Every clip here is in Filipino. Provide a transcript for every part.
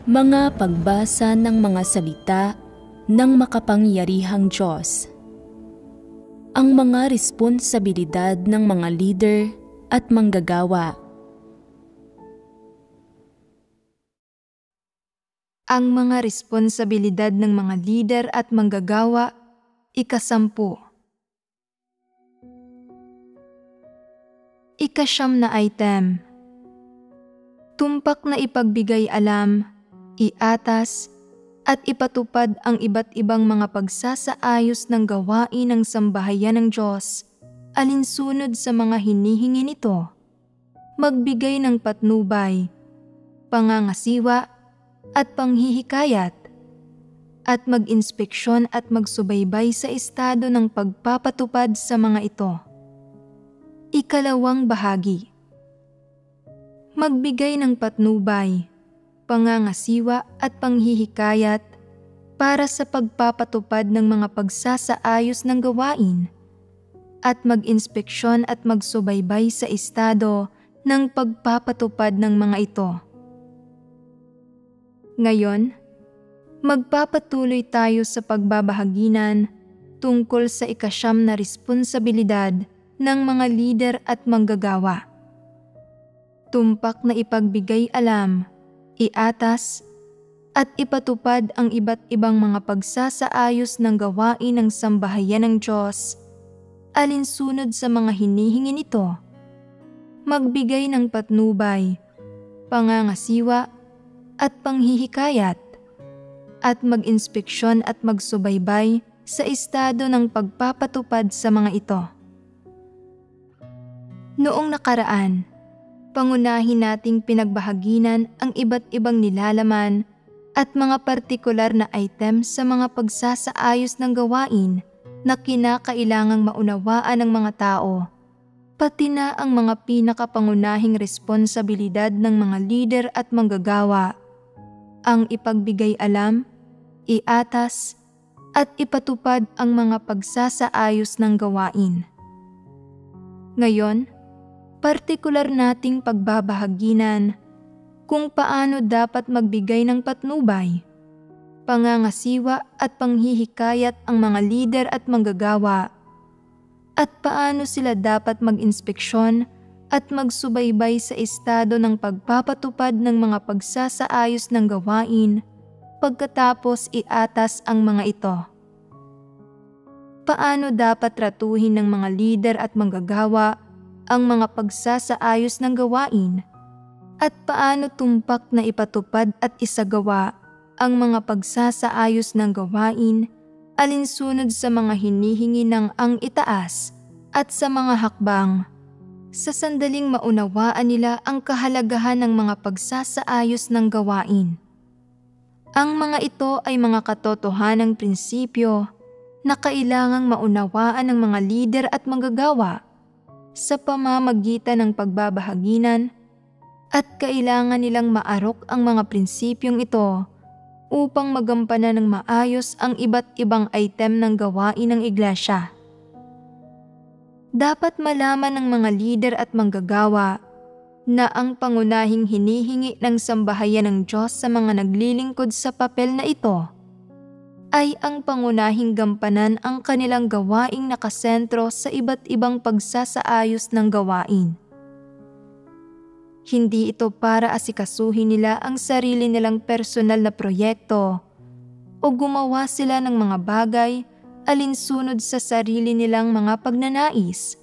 Mga pagbasa ng mga salita ng makapangyarihang Diyos. Ang mga responsibilidad ng mga leader at manggagawa. Ang mga responsibilidad ng mga leader at manggagawa, 10. Ika-9 na item. Tumpak na ipagbigay alam, iatas, at ipatupad ang iba't ibang mga pagsasaayos ng gawain ng sambahayan ng Diyos, alinsunod sa mga hinihingi nito, magbigay ng patnubay, pangangasiwa, at panghihikayat, at mag-inspeksyon at magsubaybay sa estado ng pagpapatupad sa mga ito. Ikalawang bahagi. Magbigay ng patnubay, pangangasiwa at panghihikayat para sa pagpapatupad ng mga pagsasaayos ng gawain at mag-inspeksyon at magsubaybay sa estado ng pagpapatupad ng mga ito. Ngayon, magpapatuloy tayo sa pagbabahaginan tungkol sa ika-9 na responsibilidad ng mga lider at manggagawa. Tumpak na ipagbigay alam, iatas, at ipatupad ang iba't ibang mga pagsasaayos ng gawain ng sambahayan ng Diyos, alinsunod sa mga hinihingi nito, magbigay ng patnubay, pangangasiwa, at panghihikayat, at mag-inspeksyon at magsubaybay sa estado ng pagpapatupad sa mga ito. Noong nakaraan, pangunahin nating pinagbahaginan ang iba't ibang nilalaman at mga partikular na item sa mga pagsasaayos ng gawain na kinakailangang maunawaan ng mga tao, pati na ang mga pinakapangunahing responsibilidad ng mga lider at manggagawa, ang ipagbigay alam, iatas, at ipatupad ang mga pagsasaayos ng gawain. Ngayon, partikular nating pagbabahaginan kung paano dapat magbigay ng patnubay, pangangasiwa at panghihikayat ang mga lider at manggagawa, at paano sila dapat mag-inspeksyon at magsubaybay sa estado ng pagpapatupad ng mga pagsasaayos ng gawain pagkatapos iatas ang mga ito. Paano dapat tratuhin ng mga lider at manggagawa ang mga pagsasaayos ng gawain, at paano tumpak na ipatupad at isagawa ang mga pagsasaayos ng gawain alinsunod sa mga hinihingi ng ang itaas at sa mga hakbang, sa sandaling maunawaan nila ang kahalagahan ng mga pagsasaayos ng gawain. Ang mga ito ay mga katotohanang prinsipyo na kailangang maunawaan ng mga lider at manggagawa sa pamamagitan ng pagbabahaginan, at kailangan nilang maarok ang mga prinsipyong ito upang magampanan ng maayos ang iba't ibang item ng gawain ng iglesia. Dapat malaman ng mga lider at manggagawa na ang pangunahing hinihingi ng sambahayan ng Diyos sa mga naglilingkod sa papel na ito ay ang pangunahing gampanan ang kanilang gawaing nakasentro sa iba't ibang pagsasaayos ng gawain. Hindi ito para asikasuhin nila ang sarili nilang personal na proyekto o gumawa sila ng mga bagay alinsunod sa sarili nilang mga pagnanais,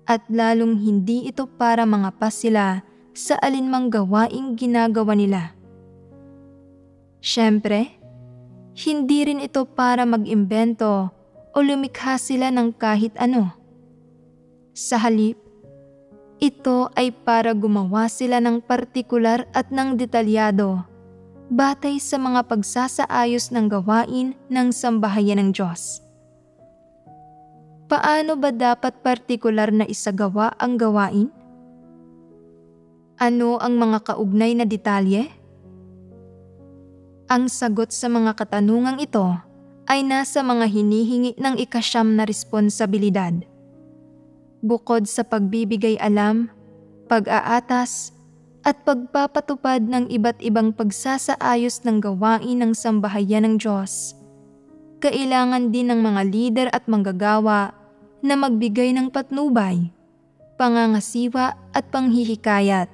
at lalong hindi ito para mangapas sila sa alinmang gawaing ginagawa nila. Siyempre, hindi rin ito para mag-imbento o lumikha sila ng kahit ano. Sa halip, ito ay para gumawa sila ng partikular at ng detalyado batay sa mga pagsasaayos ng gawain ng sambahayan ng Diyos. Paano ba dapat partikular na isagawa ang gawain? Ano ang mga kaugnay na detalye? Ang sagot sa mga katanungang ito ay nasa mga hinihingi ng ika-9 na responsibilidad. Bukod sa pagbibigay alam, pag-aatas, at pagpapatupad ng iba't ibang pagsasaayos ng gawain ng sambahayan ng Diyos. Kailangan din ng mga lider at manggagawa na magbigay ng patnubay, pangangasiwa at panghihikayat,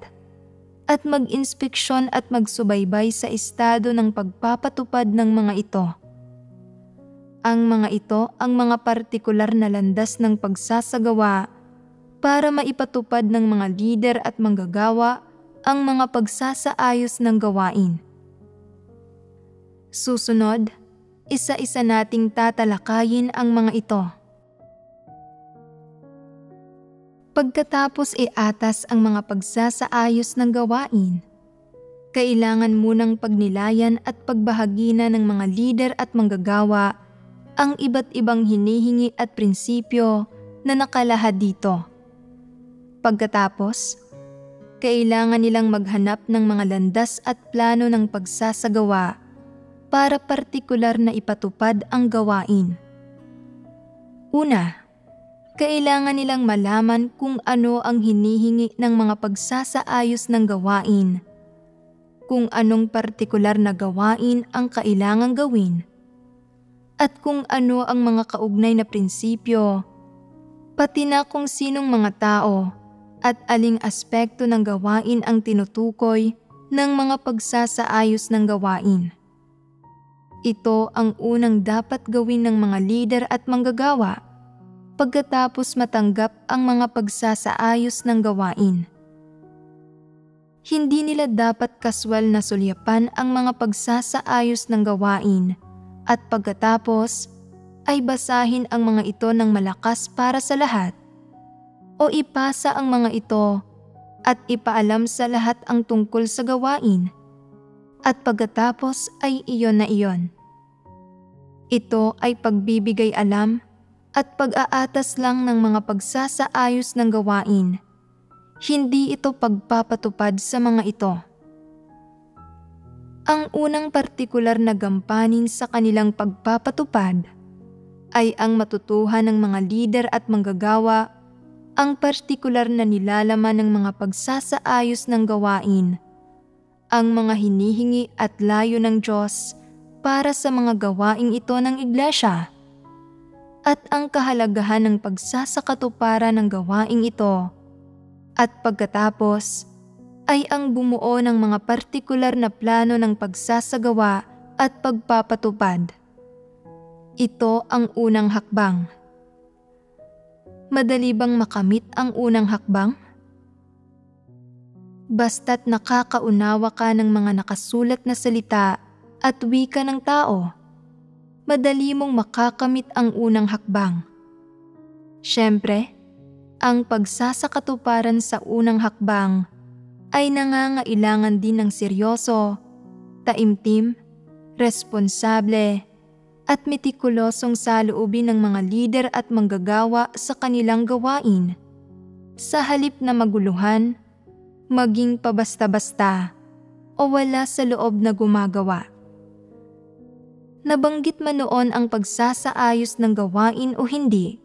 at mag-inspeksyon at magsubaybay sa estado ng pagpapatupad ng mga ito. Ang mga ito ang mga partikular na landas ng pagsasagawa para maipatupad ng mga lider at manggagawa ang mga pagsasaayos ng gawain. Susunod, isa-isa nating tatalakayin ang mga ito. Pagkatapos iatas ang mga pagsasaayos ng gawain, kailangan munang pagnilayan at pagbahagina ng mga lider at manggagawa ang iba't ibang hinihingi at prinsipyo na nakalahad dito. Pagkatapos, kailangan nilang maghanap ng mga landas at plano ng pagsasagawa para partikular na ipatupad ang gawain. Una, kailangan nilang malaman kung ano ang hinihingi ng mga pagsasaayos ng gawain, kung anong partikular na gawain ang kailangang gawin, at kung ano ang mga kaugnay na prinsipyo, pati na kung sinong mga tao at aling aspekto ng gawain ang tinutukoy ng mga pagsasaayos ng gawain. Ito ang unang dapat gawin ng mga lider at manggagawa pagkatapos matanggap ang mga pagsasaayos ng gawain. Hindi nila dapat kaswal na sulyapan ang mga pagsasaayos ng gawain at pagkatapos ay basahin ang mga ito ng malakas para sa lahat o ipasa ang mga ito at ipaalam sa lahat ang tungkol sa gawain at pagkatapos ay iyon na iyon. Ito ay pagbibigay alam at pag-aatas lang ng mga pagsasaayos ng gawain. Hindi ito pagpapatupad sa mga ito. Ang unang partikular na gampanin sa kanilang pagpapatupad ay ang matutuhan ng mga lider at manggagawa ang partikular na nilalaman ng mga pagsasaayos ng gawain, ang mga hinihingi at layo ng Diyos para sa mga gawaing ito ng iglesia, at ang kahalagahan ng pagsasakatuparan ng gawaing ito, at pagkatapos ay ang bumuo ng mga partikular na plano ng pagsasagawa at pagpapatupad. Ito ang unang hakbang. Madali bang makamit ang unang hakbang? Basta't nakakaunawa ka ng mga nakasulat na salita at wika ng tao, madali mong makakamit ang unang hakbang. Siyempre, ang pagsasakatuparan sa unang hakbang ay nangangailangan din ng seryoso, taimtim, responsable, at metikulosong saloobin ng mga lider at manggagawa sa kanilang gawain, sa halip na maguluhan, maging pabasta-basta, o wala sa loob na gumagawa. Nabanggit man noon ang pagsasaayos ng gawain o hindi,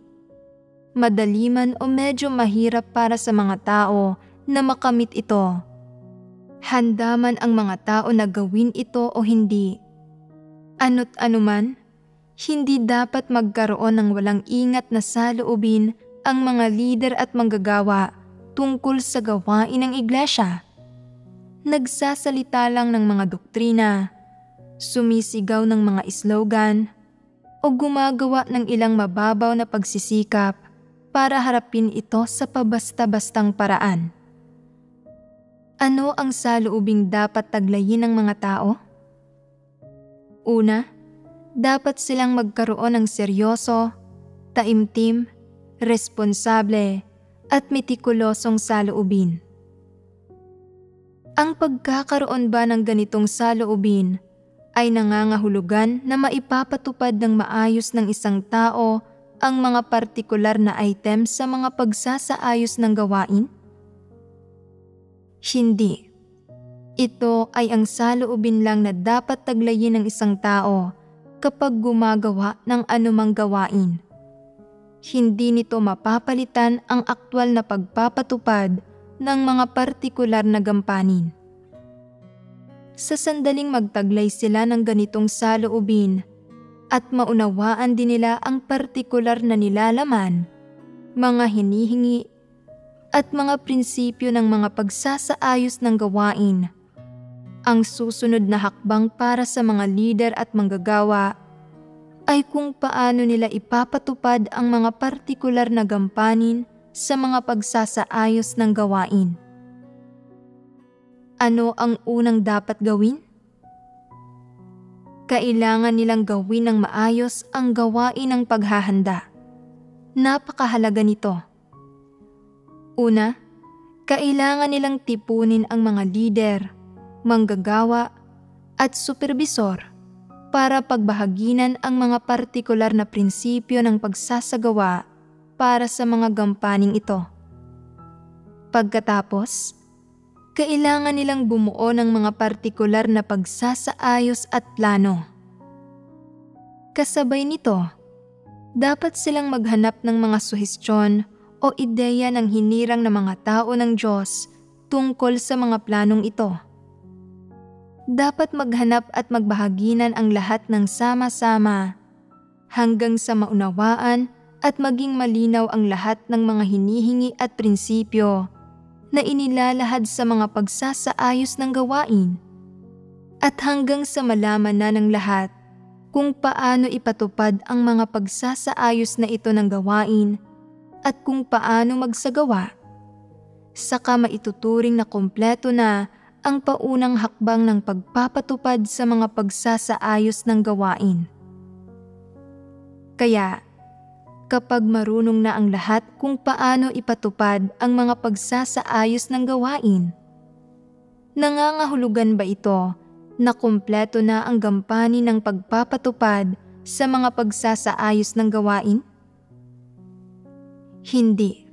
madali man o medyo mahirap para sa mga tao na makamit ito. Handa man ang mga tao na gawin ito o hindi. Ano't anuman, hindi dapat magkaroon ng walang ingat na saloobin ang mga lider at manggagawa tungkol sa gawain ng iglesia. Nagsasalita lang ng mga doktrina, sumisigaw ng mga slogan, o gumagawa ng ilang mababaw na pagsisikap para harapin ito sa pabasta-bastang paraan. Ano ang saloobing dapat taglayin ng mga tao? Una, dapat silang magkaroon ng seryoso, taimtim, responsable, at metikulosong saloobin. Ang pagkakaroon ba ng ganitong saloobin ay nangangahulugan na maipapatupad ng maayos ng isang tao ang mga partikular na item sa mga pagsasaayos ng gawain? Hindi. Ito ay ang saloobin lang na dapat taglayin ng isang tao kapag gumagawa ng anumang gawain. Hindi nito mapapalitan ang aktwal na pagpapatupad ng mga partikular na gampanin. Sa sandaling magtaglay sila ng ganitong saloobin at maunawaan din nila ang partikular na nilalaman, mga hinihingi at mga prinsipyo ng mga pagsasaayos ng gawain, ang susunod na hakbang para sa mga lider at manggagawa ay kung paano nila ipapatupad ang mga partikular na gampanin sa mga pagsasaayos ng gawain. Ano ang unang dapat gawin? Kailangan nilang gawin ng maayos ang gawain ng paghahanda. Napakahalaga nito. Una, kailangan nilang tipunin ang mga lider, manggagawa at superbisor para pagbahaginan ang mga partikular na prinsipyo ng pagsasagawa para sa mga gampaning ito. Pagkatapos, kailangan nilang bumuo ng mga partikular na pagsasaayos at plano. Kasabay nito, dapat silang maghanap ng mga suhestyon o ideya ng hinirang na mga tao ng Diyos tungkol sa mga planong ito. Dapat maghanap at magbahaginan ang lahat ng sama-sama hanggang sa maunawaan at maging malinaw ang lahat ng mga hinihingi at prinsipyo na inilalahad sa mga pagsasaayos ng gawain at hanggang sa malaman na ng lahat kung paano ipatupad ang mga pagsasaayos na ito ng gawain at kung paano magsagawa. Saka maituturing na kompleto na ang paunang hakbang ng pagpapatupad sa mga pagsasaayos ng gawain. Kaya, kapag marunong na ang lahat kung paano ipatupad ang mga pagsasaayos ng gawain, nangangahulugan ba ito na kumpleto na ang gampanin ng pagpapatupad sa mga pagsasaayos ng gawain? Hindi.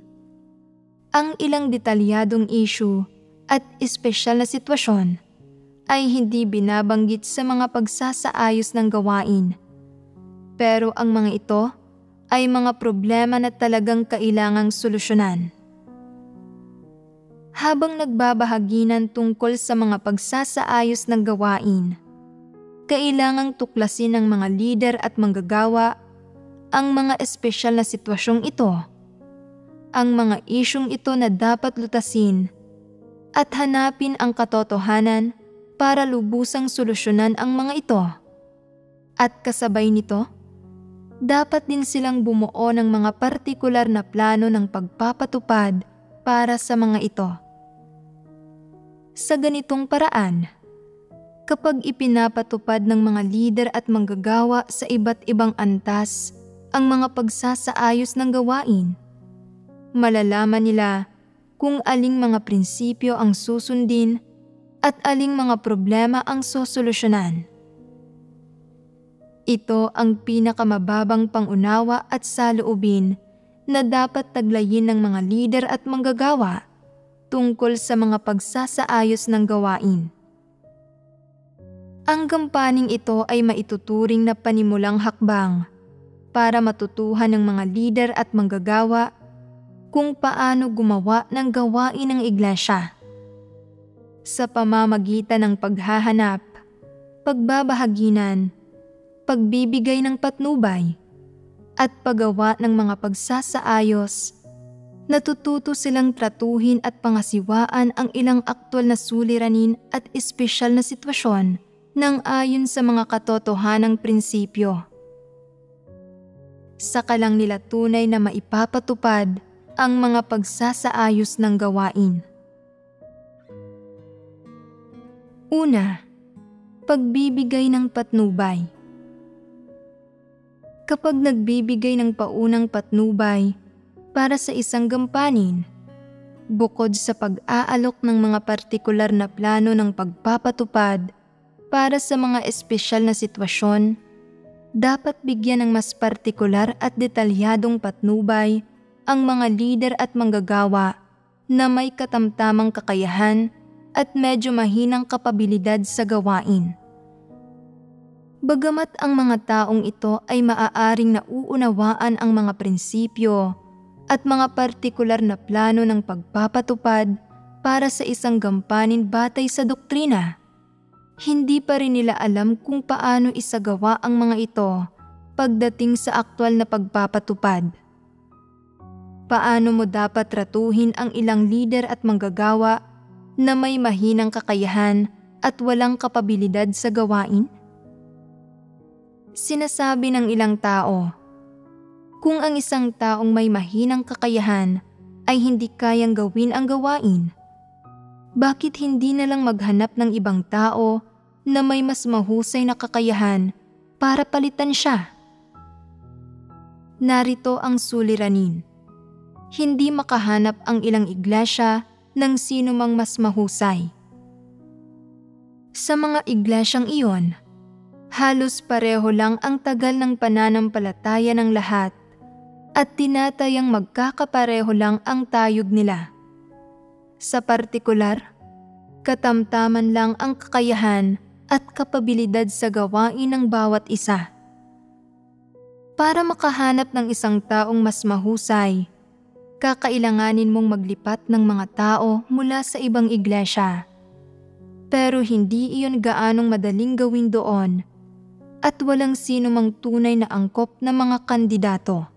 Ang ilang detalyadong issue at espesyal na sitwasyon ay hindi binabanggit sa mga pagsasaayos ng gawain, pero ang mga ito ay mga problema na talagang kailangang solusyonan. Habang nagbabahaginan tungkol sa mga pagsasaayos ng gawain, kailangang tuklasin ng mga lider at manggagawa ang mga espesyal na sitwasyong ito, ang mga isyung ito na dapat lutasin at hanapin ang katotohanan para lubusang solusyonan ang mga ito. At kasabay nito, dapat din silang bumuo ng mga partikular na plano ng pagpapatupad para sa mga ito. Sa ganitong paraan, kapag ipinapatupad ng mga lider at manggagawa sa iba't ibang antas ang mga pagsasaayos ng gawain, malalaman nila kung aling mga prinsipyo ang susundin at aling mga problema ang sosolusyonan. Ito ang pinakamababang pangunawa at saloobin na dapat taglayin ng mga lider at manggagawa tungkol sa mga pagsasaayos ng gawain. Ang gampaning ito ay maituturing na panimulang hakbang para matutuhan ng mga lider at manggagawa kung paano gumawa ng gawain ng iglesia. Sa pamamagitan ng paghahanap, pagbabahaginan, pagbibigay ng patnubay, at paggawa ng mga pagsasaayos, natututo silang tratuhin at pangasiwaan ang ilang aktwal na suliranin at espesyal na sitwasyon ng ayon sa mga katotohanang prinsipyo. Saka lang nila tunay na maipapatupad ang mga pagsasaayos ng gawain. Una, pagbibigay ng patnubay. Kapag nagbibigay ng paunang patnubay para sa isang gampanin, bukod sa pag-aalok ng mga partikular na plano ng pagpapatupad para sa mga espesyal na sitwasyon, dapat bigyan ng mas partikular at detalyadong patnubay ang mga lider at manggagawa na may katamtamang kakayahan at medyo mahinang kapabilidad sa gawain. Bagamat ang mga taong ito ay maaaring nauunawaan ang mga prinsipyo at mga partikular na plano ng pagpapatupad para sa isang gampanin batay sa doktrina. Hindi pa rin nila alam kung paano isagawa ang mga ito pagdating sa aktwal na pagpapatupad. Paano mo dapat tratuhin ang ilang lider at manggagawa na may mahinang kakayahan at walang kapabilidad sa gawain? Sinasabi ng ilang tao, kung ang isang taong may mahinang kakayahan ay hindi kayang gawin ang gawain, bakit hindi na lang maghanap ng ibang tao na may mas mahusay na kakayahan para palitan siya? Narito ang suliranin. Hindi makahanap ang ilang iglesia ng sino mang mas mahusay. Sa mga iglesyang iyon, halos pareho lang ang tagal ng pananampalataya ng lahat at tinatayang magkakapareho lang ang tayog nila. Sa partikular, katamtaman lang ang kakayahan at kapabilidad sa gawain ng bawat isa. Para makahanap ng isang taong mas mahusay, kakailanganin mong maglipat ng mga tao mula sa ibang iglesia. Pero hindi iyon gaanong madaling gawin doon at walang sino mang tunay na angkop na mga kandidato.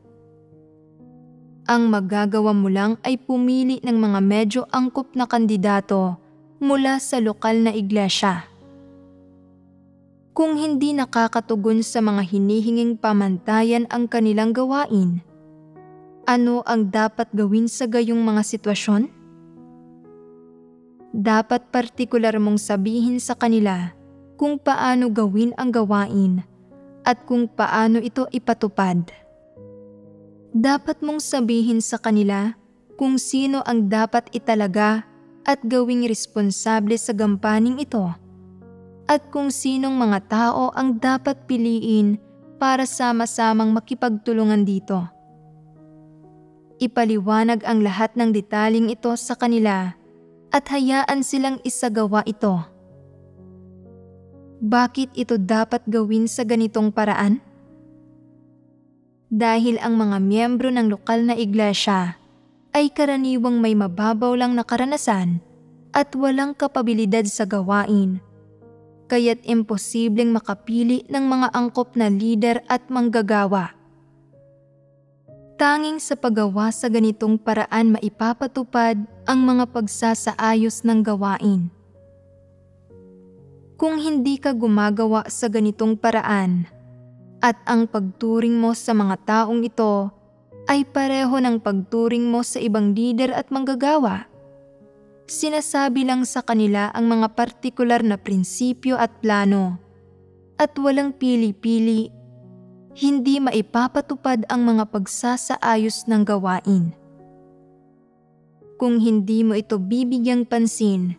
Ang magagawa mo lang ay pumili ng mga medyo angkop na kandidato mula sa lokal na iglesia. Kung hindi nakakatugon sa mga hinihinging pamantayan ang kanilang gawain, ano ang dapat gawin sa gayong mga sitwasyon? Dapat partikular mong sabihin sa kanila kung paano gawin ang gawain at kung paano ito ipatupad. Dapat mong sabihin sa kanila kung sino ang dapat italaga at gawing responsable sa gampaning ito at kung sinong mga tao ang dapat piliin para sama-samang makipagtulungan dito. Ipaliwanag ang lahat ng detaling ito sa kanila at hayaan silang isagawa ito. Bakit ito dapat gawin sa ganitong paraan? Dahil ang mga miyembro ng lokal na iglesia ay karaniwang may mababaw lang na karanasan at walang kapabilidad sa gawain, kaya't imposibleng makapili ng mga angkop na lider at manggagawa. Tanging sa paggawa sa ganitong paraan maipapatupad ang mga pagsasaayos ng gawain. Kung hindi ka gumagawa sa ganitong paraan at ang pagturing mo sa mga taong ito ay pareho ng pagturing mo sa ibang lider at manggagawa, sinasabi lang sa kanila ang mga partikular na prinsipyo at plano at walang pili-pili, hindi maipapatupad ang mga pagsasaayos ng gawain. Kung hindi mo ito bibigyang pansin,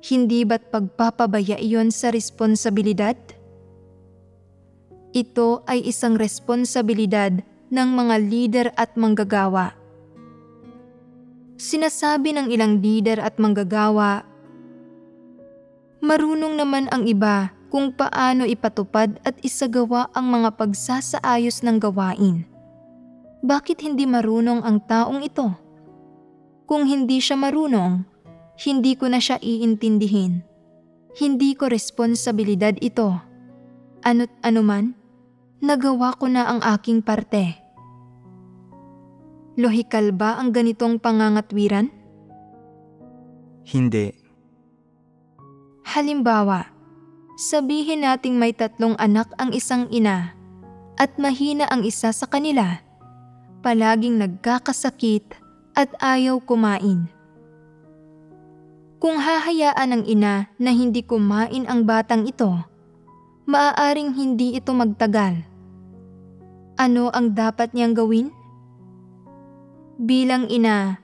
hindi ba't pagpapabaya iyon sa responsibilidad? Ito ay isang responsibilidad ng mga lider at manggagawa. Sinasabi ng ilang lider at manggagawa, marunong naman ang iba kung paano ipatupad at isagawa ang mga pagsasaayos ng gawain. Bakit hindi marunong ang taong ito? Kung hindi siya marunong, hindi ko na siya iintindihin. Hindi ko responsibilidad ito. Ano't anuman, nagawa ko na ang aking parte. Lohikal ba ang ganitong pangangatwiran? Hindi. Halimbawa, sabihin nating may 3 anak ang isang ina at mahina ang isa sa kanila. Palaging nagkakasakit at ayaw kumain. Kung hahayaan ng ina na hindi kumain ang batang ito, maaaring hindi ito magtagal. Ano ang dapat niyang gawin? Bilang ina,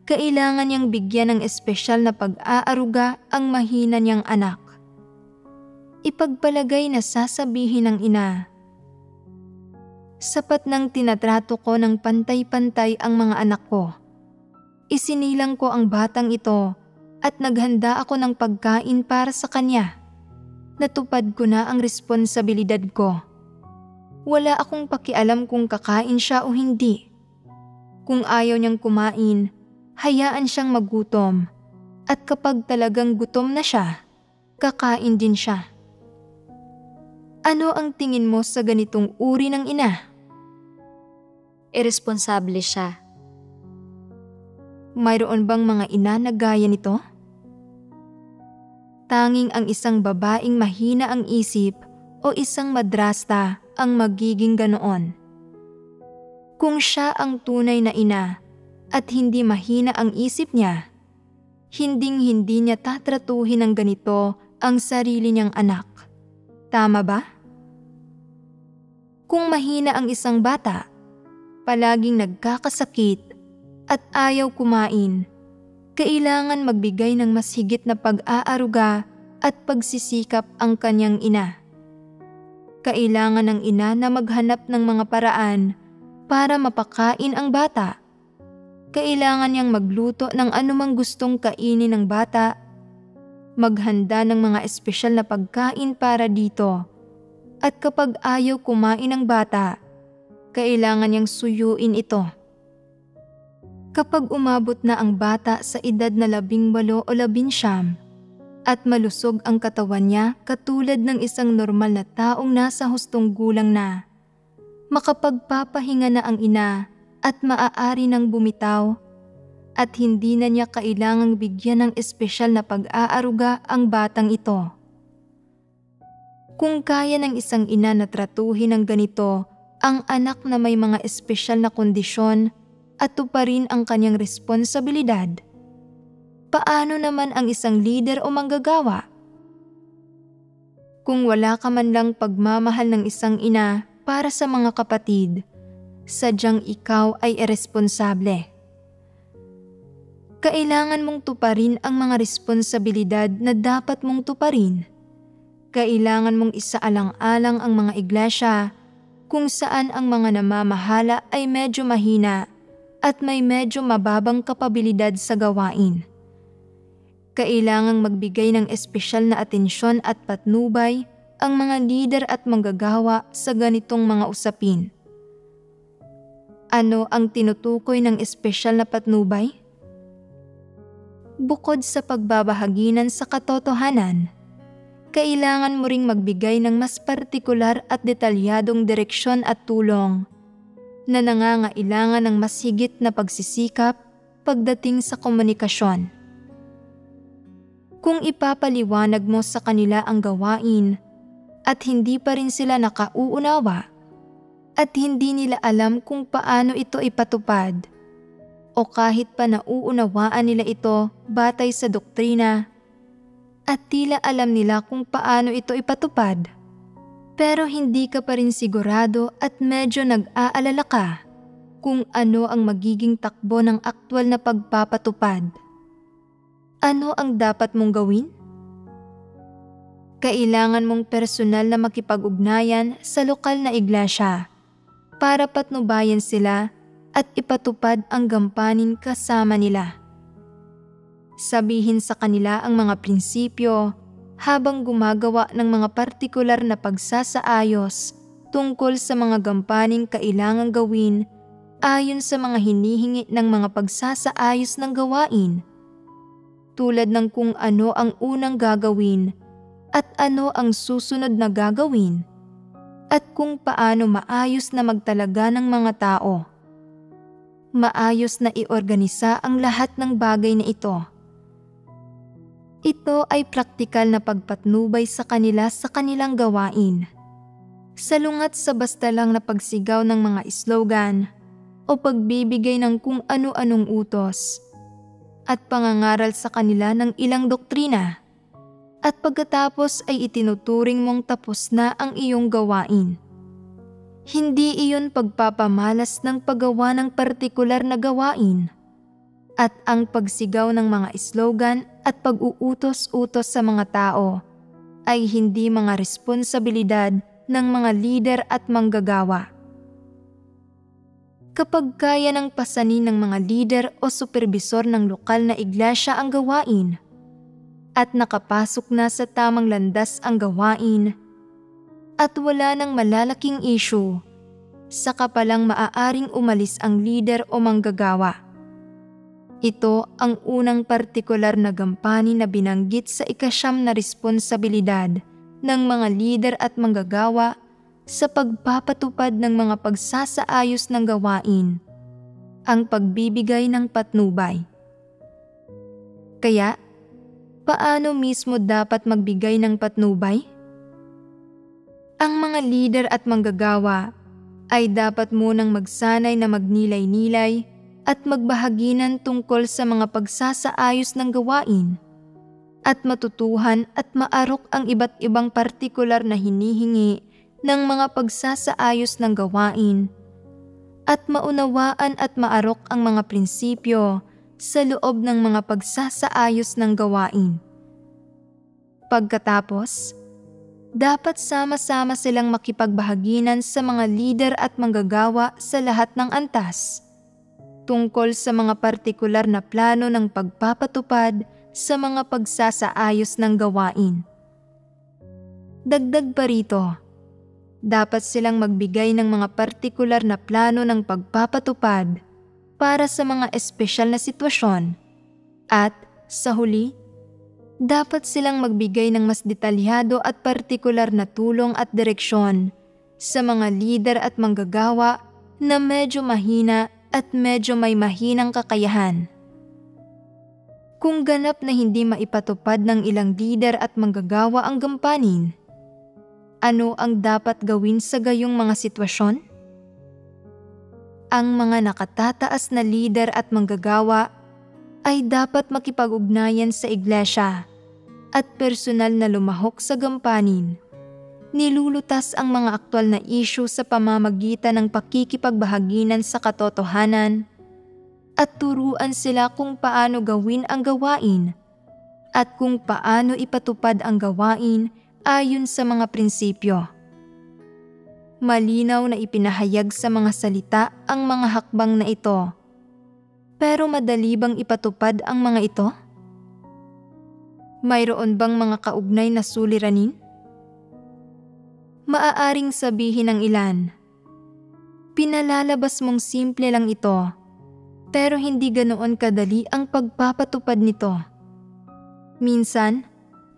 kailangan niyang bigyan ng espesyal na pag-aaruga ang mahina niyang anak. Ipagpalagay na sasabihin ng ina, sapat nang tinatrato ko ng pantay-pantay ang mga anak ko. Isinilang ko ang batang ito at naghanda ako ng pagkain para sa kanya. Natupad ko na ang responsibilidad ko. Wala akong pakialam kung kakain siya o hindi. Kung ayaw niyang kumain, hayaan siyang magutom At kapag talagang gutom na siya, kakain din siya. Ano ang tingin mo sa ganitong uri ng ina? Iresponsable siya. Mayroon bang mga ina na gaya nito? Tanging ang isang babaeng mahina ang isip o isang madrasta ang magiging ganoon. Kung siya ang tunay na ina at hindi mahina ang isip niya, hinding-hindi niya tatratuhin ng ganito ang sarili niyang anak. Tama ba? Kung mahina ang isang bata, palaging nagkakasakit at ayaw kumain, kailangan magbigay ng mas higit na pag-aaruga at pagsisikap ang kanyang ina. Kailangan ng ina na maghanap ng mga paraan para mapakain ang bata. Kailangan niyang magluto ng anumang gustong kainin ng bata, maghanda ng mga espesyal na pagkain para dito, at kapag ayaw kumain ng bata, kailangan niyang suyuin ito. Kapag umabot na ang bata sa edad na 18 o 19 at malusog ang katawan niya katulad ng isang normal na taong nasa hustong gulang na, makapagpapahinga na ang ina at maaari nang bumitaw at hindi na niya kailangang bigyan ng espesyal na pag-aaruga ang batang ito. Kung kaya ng isang ina na tratuhin ng ganito ang anak na may mga espesyal na kondisyon at tuparin ang kanyang responsibilidad, paano naman ang isang leader o manggagawa? Kung wala ka man lang pagmamahal ng isang ina para sa mga kapatid, sadyang ikaw ay iresponsable. Kailangan mong tuparin ang mga responsibilidad na dapat mong tuparin. Kailangan mong isaalang-alang ang mga iglesia kung saan ang mga namamahala ay medyo mahina at may medyo mababang kapabilidad sa gawain. Kailangang magbigay ng espesyal na atensyon at patnubay ang mga lider at manggagawa sa ganitong mga usapin. Ano ang tinutukoy ng espesyal na patnubay? Bukod sa pagbabahaginan sa katotohanan, kailangan mo ring magbigay ng mas partikular at detalyadong direksyon at tulong na nangangailangan ng mas higit na pagsisikap pagdating sa komunikasyon. Kung ipapaliwanag mo sa kanila ang gawain at hindi pa rin sila nakauunawa at hindi nila alam kung paano ito ipatupad o kahit pa nauunawaan nila ito batay sa doktrina at tila alam nila kung paano ito ipatupad, pero hindi ka pa rin sigurado at medyo nag-aalala ka kung ano ang magiging takbo ng aktwal na pagpapatupad. Ano ang dapat mong gawin? Kailangan mong personal na makipag-ugnayan sa lokal na iglesia para patnubayan sila at ipatupad ang gampanin kasama nila. Sabihin sa kanila ang mga prinsipyo habang gumagawa ng mga partikular na pagsasaayos tungkol sa mga gampaning kailangang gawin ayon sa mga hinihingi ng mga pagsasaayos ng gawain, tulad ng kung ano ang unang gagawin at ano ang susunod na gagawin, at kung paano maayos na magtalaga ng mga tao. Maayos na iorganisa ang lahat ng bagay na ito. Ito ay praktikal na pagpatnubay sa kanila sa kanilang gawain. Salungat sa basta lang na pagsigaw ng mga slogan o pagbibigay ng kung ano-anong utos at pangangaral sa kanila ng ilang doktrina at pagkatapos ay itinuturing mong tapos na ang iyong gawain. Hindi iyon pagpapamalas ng paggawa ng partikular na gawain at ang pagsigaw ng mga slogan at pag-uutos-utos sa mga tao ay hindi mga responsibilidad ng mga lider at manggagawa. Kapag kaya ng pasanin ng mga lider o supervisor ng lokal na iglesia ang gawain at nakapasok na sa tamang landas ang gawain at wala ng malalaking issue, saka palang maaaring umalis ang lider o manggagawa. Ito ang unang partikular na gampanin na binanggit sa 9 na responsibilidad ng mga lider at manggagawa sa pagpapatupad ng mga pagsasaayos ng gawain, ang pagbibigay ng patnubay. Kaya, paano mismo dapat magbigay ng patnubay? Ang mga lider at manggagawa ay dapat munang magsanay na magnilay-nilay at magbahaginan tungkol sa mga pagsasaayos ng gawain at matutuhan at maarok ang iba't ibang partikular na hinihingi ng mga pagsasaayos ng gawain at maunawaan at maarok ang mga prinsipyo sa loob ng mga pagsasaayos ng gawain. Pagkatapos, dapat sama-sama silang makipagbahaginan sa mga lider at manggagawa sa lahat ng antas tungkol sa mga partikular na plano ng pagpapatupad sa mga pagsasaayos ng gawain. Dagdag pa rito, dapat silang magbigay ng mga partikular na plano ng pagpapatupad para sa mga espesyal na sitwasyon at, sa huli, dapat silang magbigay ng mas detalyado at partikular na tulong at direksyon sa mga lider at manggagawa na medyo mahina at medyo may mahinang kakayahan. Kung ganap na hindi maipatupad ng ilang lider at manggagawa ang gampanin, ano ang dapat gawin sa gayong mga sitwasyon? Ang mga nakatataas na lider at manggagawa ay dapat makipag-ugnayan sa iglesia at personal na lumahok sa gampanin. Nilulutas ang mga aktwal na isyu sa pamamagitan ng pakikipagbahaginan sa katotohanan at turuan sila kung paano gawin ang gawain at kung paano ipatupad ang gawain ayon sa mga prinsipyo. Malinaw na ipinahayag sa mga salita ang mga hakbang na ito. Pero madali bang ipatupad ang mga ito? Mayroon bang mga kaugnay na suliranin? Maaaring sabihin ng ilan, pinalalabas mong simple lang ito, pero hindi ganoon kadali ang pagpapatupad nito. Minsan,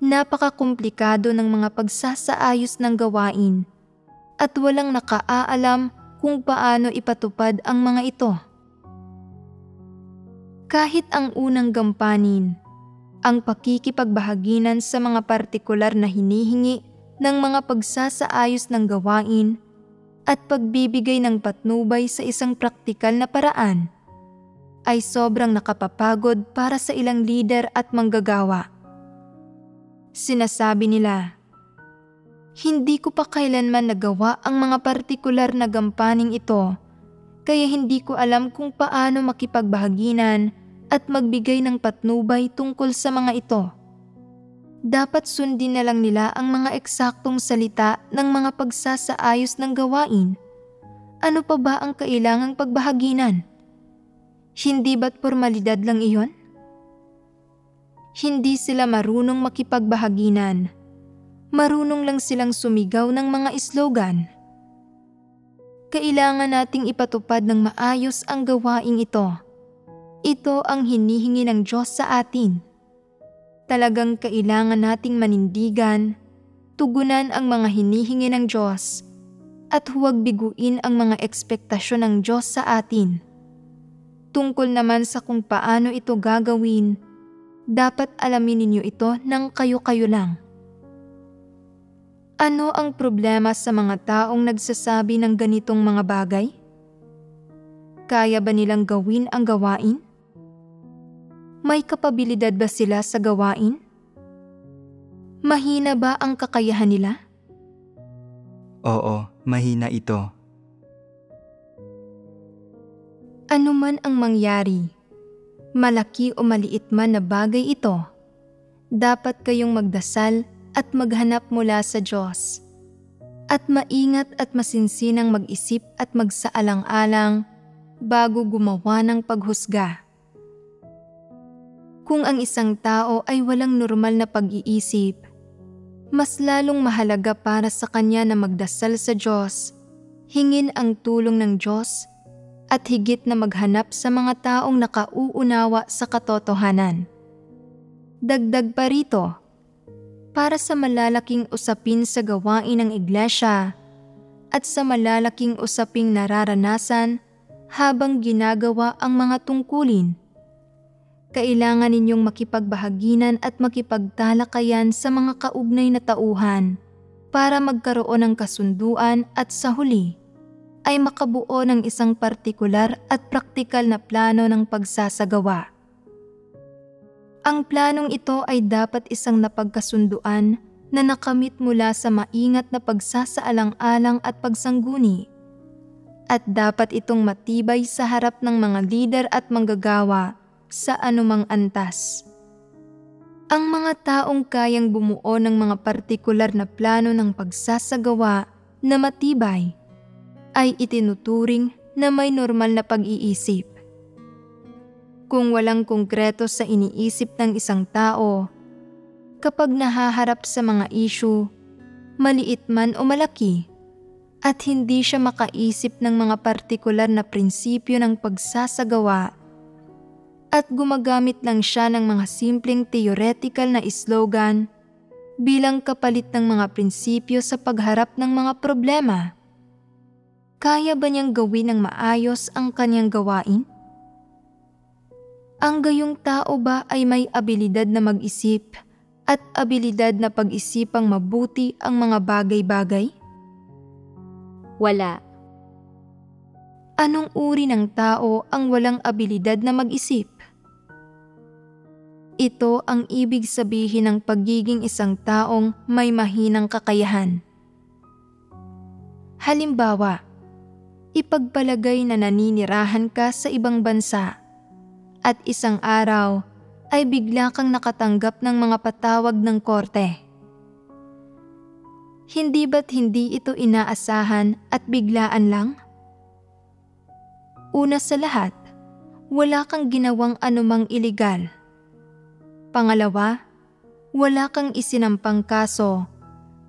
napakakomplikado ng mga pagsasaayos ng gawain at walang nakaaalam kung paano ipatupad ang mga ito. Kahit ang unang gampanin, ang pakikipagbahaginan sa mga partikular na hinihingi ng mga pagsasaayos ng gawain at pagbibigay ng patnubay sa isang praktikal na paraan, ay sobrang nakapapagod para sa ilang lider at manggagawa. Sinasabi nila, hindi ko pa kailanman nagawa ang mga partikular na gampaning ito, kaya hindi ko alam kung paano makipagbahaginan at magbigay ng patnubay tungkol sa mga ito. Dapat sundin na lang nila ang mga eksaktong salita ng mga pagsasaayos ng gawain. Ano pa ba ang kailangang pagbahaginan? Hindi ba't formalidad lang iyon? Hindi sila marunong makipagbahaginan. Marunong lang silang sumigaw ng mga slogan. Kailangan nating ipatupad ng maayos ang gawaing ito. Ito ang hinihingi ng Diyos sa atin. Talagang kailangan nating manindigan, tugunan ang mga hinihingi ng Diyos, at huwag biguin ang mga ekspektasyon ng Diyos sa atin. Tungkol naman sa kung paano ito gagawin, dapat alamin ninyo ito ng kayo-kayo lang. Ano ang problema sa mga taong nagsasabi ng ganitong mga bagay? Kaya ba nilang gawin ang gawain? May kapabilidad ba sila sa gawain? Mahina ba ang kakayahan nila? Oo, mahina ito. Ano man ang mangyari, malaki o maliit man na bagay ito, dapat kayong magdasal at maghanap mula sa Diyos. At maingat at masinsinang mag-isip at magsaalang-alang bago gumawa ng paghusga. Kung ang isang tao ay walang normal na pag-iisip, mas lalong mahalaga para sa kanya na magdasal sa Diyos, hingin ang tulong ng Diyos, at higit na maghanap sa mga taong nakauunawa sa katotohanan. Dagdag pa rito, para sa malalaking usapin sa gawain ng iglesia at sa malalaking usaping nararanasan habang ginagawa ang mga tungkulin, kailangan ninyong makipagbahaginan at makipagtalakayan sa mga kaugnay na tauhan para magkaroon ng kasunduan at sa huli ay makabuo ng isang partikular at praktikal na plano ng pagsasagawa. Ang planong ito ay dapat isang napagkasunduan na nakamit mula sa maingat na pagsasaalang-alang at pagsangguni, at dapat itong matibay sa harap ng mga lider at manggagawa sa anumang antas. Ang mga taong kayang bumuo ng mga partikular na plano ng pagsasagawa na matibay ay itinuturing na may normal na pag-iisip. Kung walang konkreto sa iniisip ng isang tao, kapag nahaharap sa mga issue, maliit man o malaki, at hindi siya makaisip ng mga partikular na prinsipyo ng pagsasagawa, at gumagamit lang siya ng mga simpleng theoretical na slogan bilang kapalit ng mga prinsipyo sa pagharap ng mga problema, kaya ba niyang gawin ng maayos ang kanyang gawain? Ang gayong tao ba ay may abilidad na mag-isip at abilidad na pag-isipang mabuti ang mga bagay-bagay? Wala. Anong uri ng tao ang walang abilidad na mag-isip? Ito ang ibig sabihin ng pagiging isang taong may mahinang kakayahan. Halimbawa, ipagpalagay na naninirahan ka sa ibang bansa at isang araw ay bigla kang nakatanggap ng mga patawag ng korte. Hindi ba't hindi ito inaasahan at biglaan lang? Una sa lahat, wala kang ginawang anumang iligal. Pangalawa, wala kang isinampang kaso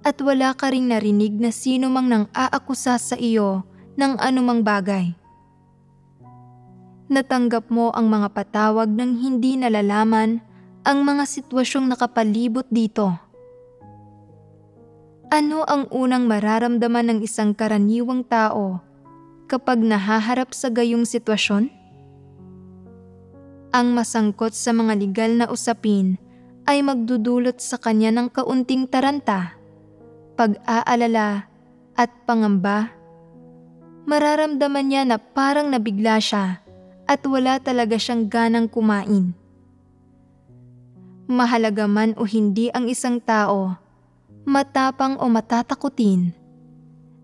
at wala ka ring narinig na sino mang nang aakusa sa iyo ng anumang bagay. Natanggap mo ang mga patawag nang hindi nalalaman ang mga sitwasyong nakapalibot dito. Ano ang unang mararamdaman ng isang karaniwang tao kapag nahaharap sa gayong sitwasyon? Ang masangkot sa mga legal na usapin ay magdudulot sa kanya ng kaunting taranta, pag-aalala at pangamba. Mararamdaman niya na parang nabigla siya at wala talaga siyang ganang kumain. Mahalaga man o hindi ang isang tao, matapang o matatakutin,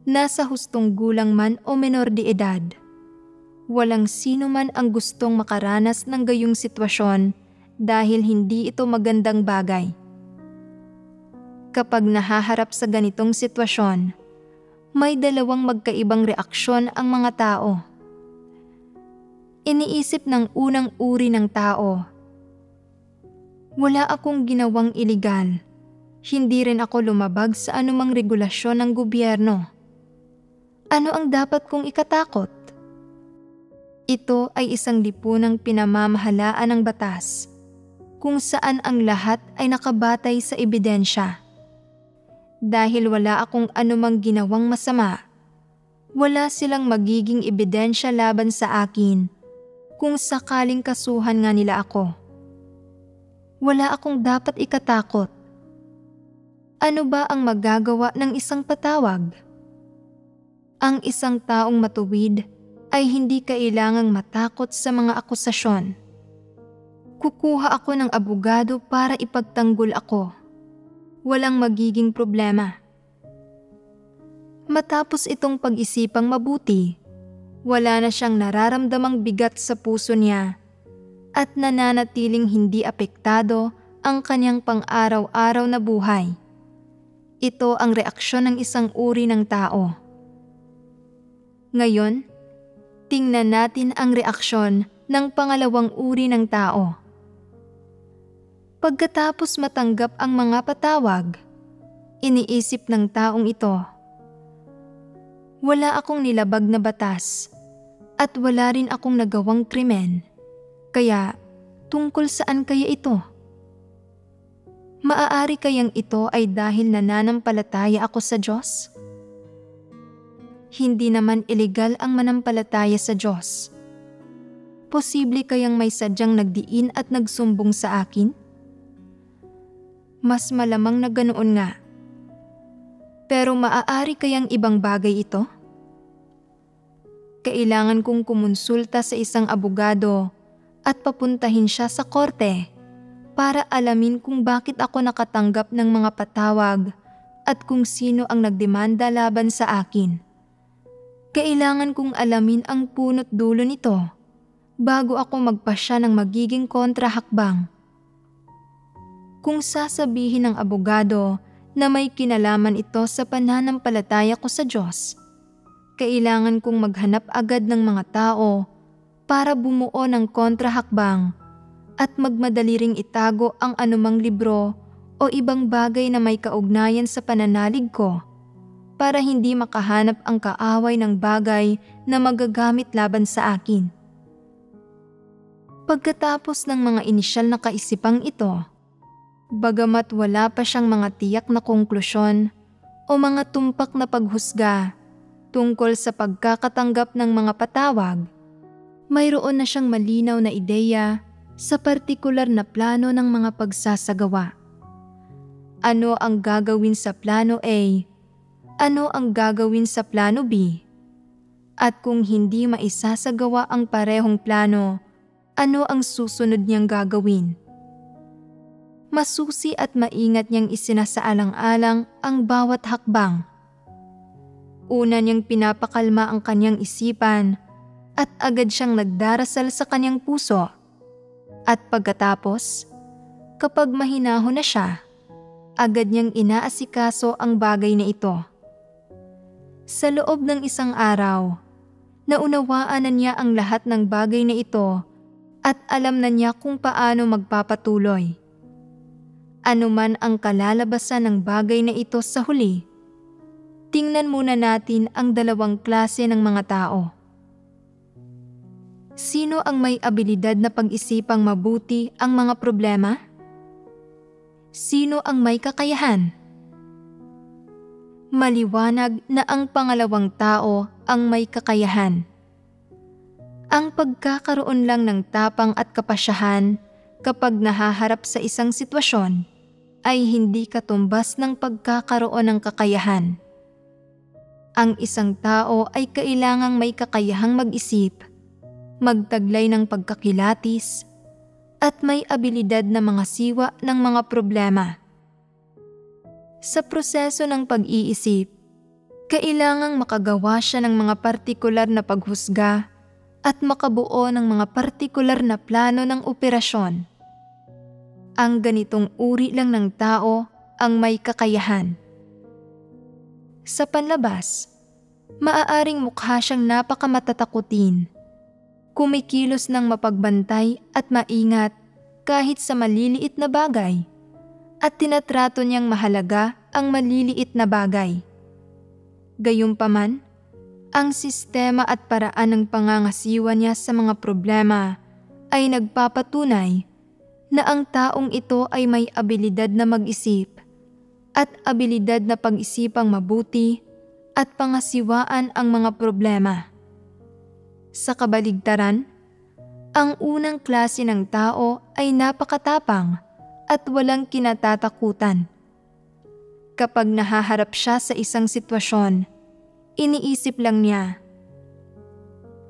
nasa hustong gulang man o menor de edad, walang sino man ang gustong makaranas ng gayong sitwasyon dahil hindi ito magandang bagay. Kapag nahaharap sa ganitong sitwasyon, may dalawang magkaibang reaksyon ang mga tao. Iniisip ng unang uri ng tao, wala akong ginawang iligal. Hindi rin ako lumabag sa anumang regulasyon ng gobyerno. Ano ang dapat kong ikatakot? Ito ay isang lipunang pinamamahalaan ng batas, kung saan ang lahat ay nakabatay sa ebidensya. Dahil wala akong anumang ginawang masama, wala silang magiging ebidensya laban sa akin kung sakaling kasuhan nga nila ako. Wala akong dapat ikatakot. Ano ba ang magagawa ng isang patawag? Ang isang taong matuwid ay hindi kailangang matakot sa mga akusasyon. Kukuha ako ng abogado para ipagtanggol ako. Walang magiging problema. Matapos itong pag-isipang mabuti, wala na siyang nararamdamang bigat sa puso niya at nananatiling hindi apektado ang kanyang pang-araw-araw na buhay. Ito ang reaksyon ng isang uri ng tao. Ngayon, tingnan natin ang reaksyon ng pangalawang uri ng tao. Pagkatapos matanggap ang mga patawag, iniisip ng taong ito, wala akong nilabag na batas, At wala rin akong nagawang krimen. Kaya, tungkol saan kaya ito? Maaari kayang ito ay dahil nananampalataya ako sa Diyos? Hindi naman ilegal ang manampalataya sa Diyos. Posible kayang may sadyang nagdiin at nagsumbong sa akin? Mas malamang na ganoon nga. Pero maaari kayang ibang bagay ito? Kailangan kong kumonsulta sa isang abogado at papuntahin siya sa korte para alamin kung bakit ako nakatanggap ng mga patawag at kung sino ang nagdemanda laban sa akin. Kailangan kong alamin ang punot dulo nito bago ako magpasya ng magiging kontrahakbang. Kung sasabihin ng abogado na may kinalaman ito sa pananampalataya ko sa Diyos, kailangan kong maghanap agad ng mga tao para bumuo ng kontrahakbang at magmadali ring itago ang anumang libro o ibang bagay na may kaugnayan sa pananalig ko para hindi makahanap ang kaaway ng bagay na magagamit laban sa akin. Pagkatapos ng mga inisyal na kaisipang ito, bagamat wala pa siyang mga tiyak na konklusyon o mga tumpak na paghusga tungkol sa pagkakatanggap ng mga patawag, mayroon na siyang malinaw na ideya sa partikular na plano ng mga pagsasagawa. Ano ang gagawin sa plano A? Ano ang gagawin sa plano B? At kung hindi maisasagawa ang parehong plano, ano ang susunod niyang gagawin? Masusi at maingat niyang isinasaalang-alang ang bawat hakbang. Una niyang pinapakalma ang kanyang isipan at agad siyang nagdarasal sa kanyang puso. At pagkatapos, kapag mahinahon na siya, agad niyang inaasikaso ang bagay na ito. Sa loob ng isang araw, naunawaan na niya ang lahat ng bagay na ito at alam na niya kung paano magpapatuloy. Ano man ang kalalabasan ng bagay na ito sa huli, tingnan muna natin ang dalawang klase ng mga tao. Sino ang may abilidad na pag-isipang mabuti ang mga problema? Sino ang may kakayahan? Maliwanag na ang pangalawang tao ang may kakayahan. Ang pagkakaroon lang ng tapang at kapasyahan kapag nahaharap sa isang sitwasyon ay hindi katumbas ng pagkakaroon ng kakayahan. Ang isang tao ay kailangang may kakayahang mag-isip, magtaglay ng pagkakilatis, at may abilidad na mga siwa ng mga problema. Sa proseso ng pag-iisip, kailangang makagawa siya ng mga partikular na paghusga at makabuo ng mga partikular na plano ng operasyon. Ang ganitong uri lang ng tao ang may kakayahan. Sa panlabas, maaaring mukha siyang napakamatatakutin, kumikilos ng mapagbantay at maingat kahit sa maliliit na bagay, at tinatrato niyang mahalaga ang maliliit na bagay. Gayunpaman, ang sistema at paraan ng pangangasiwa niya sa mga problema ay nagpapatunay na ang taong ito ay may abilidad na mag-isip at abilidad na pag-isipang mabuti at pangasiwaan ang mga problema. Sa kabaligtaran, ang unang klase ng tao ay napakatapang at walang kinatatakutan. Kapag nahaharap siya sa isang sitwasyon, iniisip lang niya,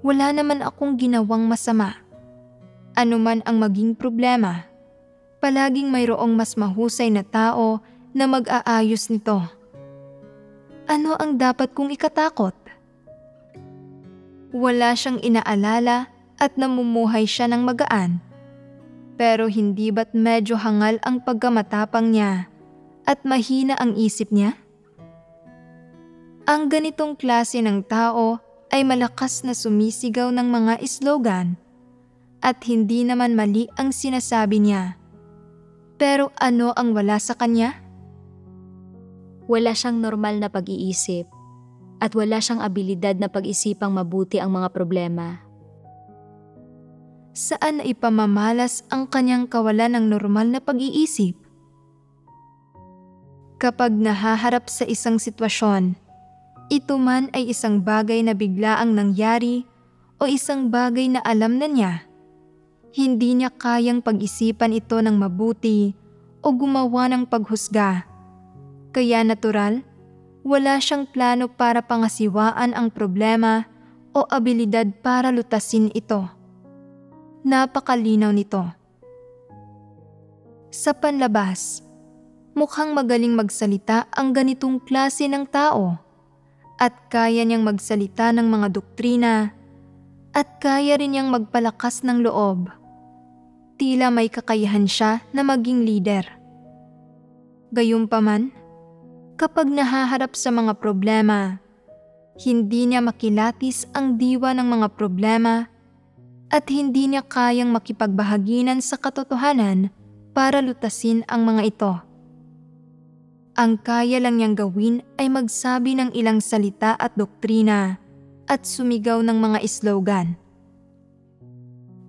wala naman akong ginawang masama. Ano man ang maging problema, palaging mayroong mas mahusay na tao na mag-aayos nito. Ano ang dapat kong ikatakot? Wala siyang inaalala at namumuhay siya ng magaan. Pero hindi ba't medyo hangal ang pagkamatapang niya at mahina ang isip niya? Ang ganitong klase ng tao ay malakas na sumisigaw ng mga slogan at hindi naman mali ang sinasabi niya. Pero ano ang wala sa kanya? Wala siyang normal na pag-iisip. at wala siyang abilidad na pag-isipang mabuti ang mga problema. Saan ipamamalas ang kanyang kawalan ng normal na pag-iisip? Kapag nahaharap sa isang sitwasyon, ito man ay isang bagay na biglaang nangyari o isang bagay na alam na niya, hindi niya kayang pag-isipan ito ng mabuti o gumawa ng paghusga. Kaya natural, wala siyang plano para pangasiwaan ang problema o abilidad para lutasin ito. Napakalinaw nito. Sa panlabas, mukhang magaling magsalita ang ganitong klase ng tao at kaya niyang magsalita ng mga doktrina at kaya rin niyang magpalakas ng loob. Tila may kakayahan siya na maging leader. Gayunpaman, kapag nahaharap sa mga problema, hindi niya makilatis ang diwa ng mga problema at hindi niya kayang makipagbahaginan sa katotohanan para lutasin ang mga ito. Ang kaya lang niyang gawin ay magsabi ng ilang salita at doktrina at sumigaw ng mga slogan.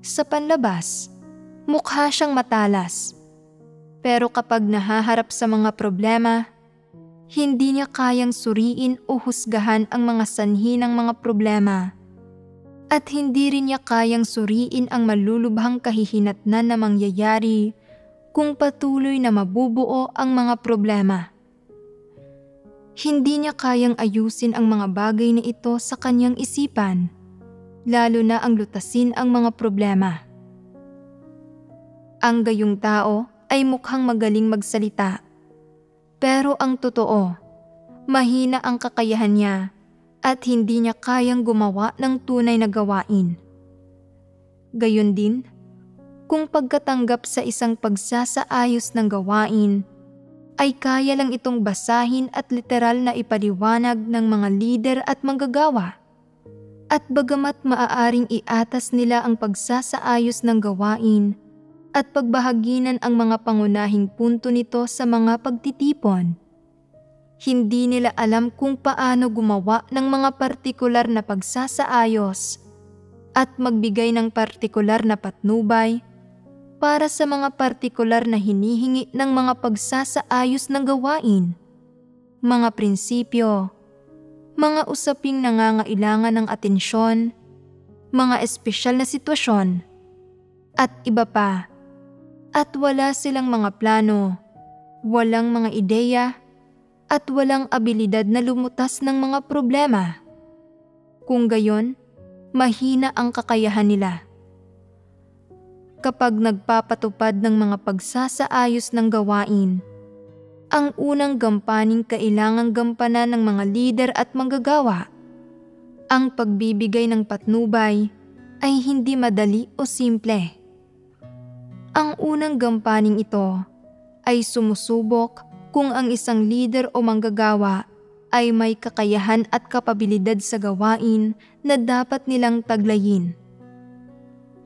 Sa panlabas, mukha siyang matalas. Pero kapag nahaharap sa mga problema, hindi niya kayang suriin o husgahan ang mga sanhi ng mga problema. At hindi rin niya kayang suriin ang malulubhang kahihinatnan na mangyayari kung patuloy na mabubuo ang mga problema. Hindi niya kayang ayusin ang mga bagay na ito sa kanyang isipan, lalo na ang lutasin ang mga problema. Ang gayong tao ay mukhang magaling magsalita, pero ang totoo, mahina ang kakayahan niya at hindi niya kayang gumawa ng tunay na gawain. Gayon din, kung pagkatanggap sa isang pagsasaayos ng gawain, ay kaya lang itong basahin at literal na ipaliwanag ng mga lider at manggagawa. At bagamat maaaring iatas nila ang pagsasaayos ng gawain at pagbahaginan ang mga pangunahing punto nito sa mga pagtitipon, hindi nila alam kung paano gumawa ng mga partikular na pagsasaayos at magbigay ng partikular na patnubay para sa mga partikular na hinihingi ng mga pagsasaayos ng gawain, mga prinsipyo, mga usaping nangangailangan ng atensyon, mga espesyal na sitwasyon, at iba pa. At wala silang mga plano, walang mga ideya, at walang abilidad na lumutas ng mga problema. Kung gayon, mahina ang kakayahan nila. Kapag nagpapatupad ng mga pagsasaayos ng gawain, ang unang gampaning kailangang gampanan ng mga lider at manggagawa, ang pagbibigay ng patnubay, ay hindi madali o simple. Ang unang gampaning ito ay sumusubok kung ang isang lider o manggagawa ay may kakayahan at kapabilidad sa gawain na dapat nilang taglayin.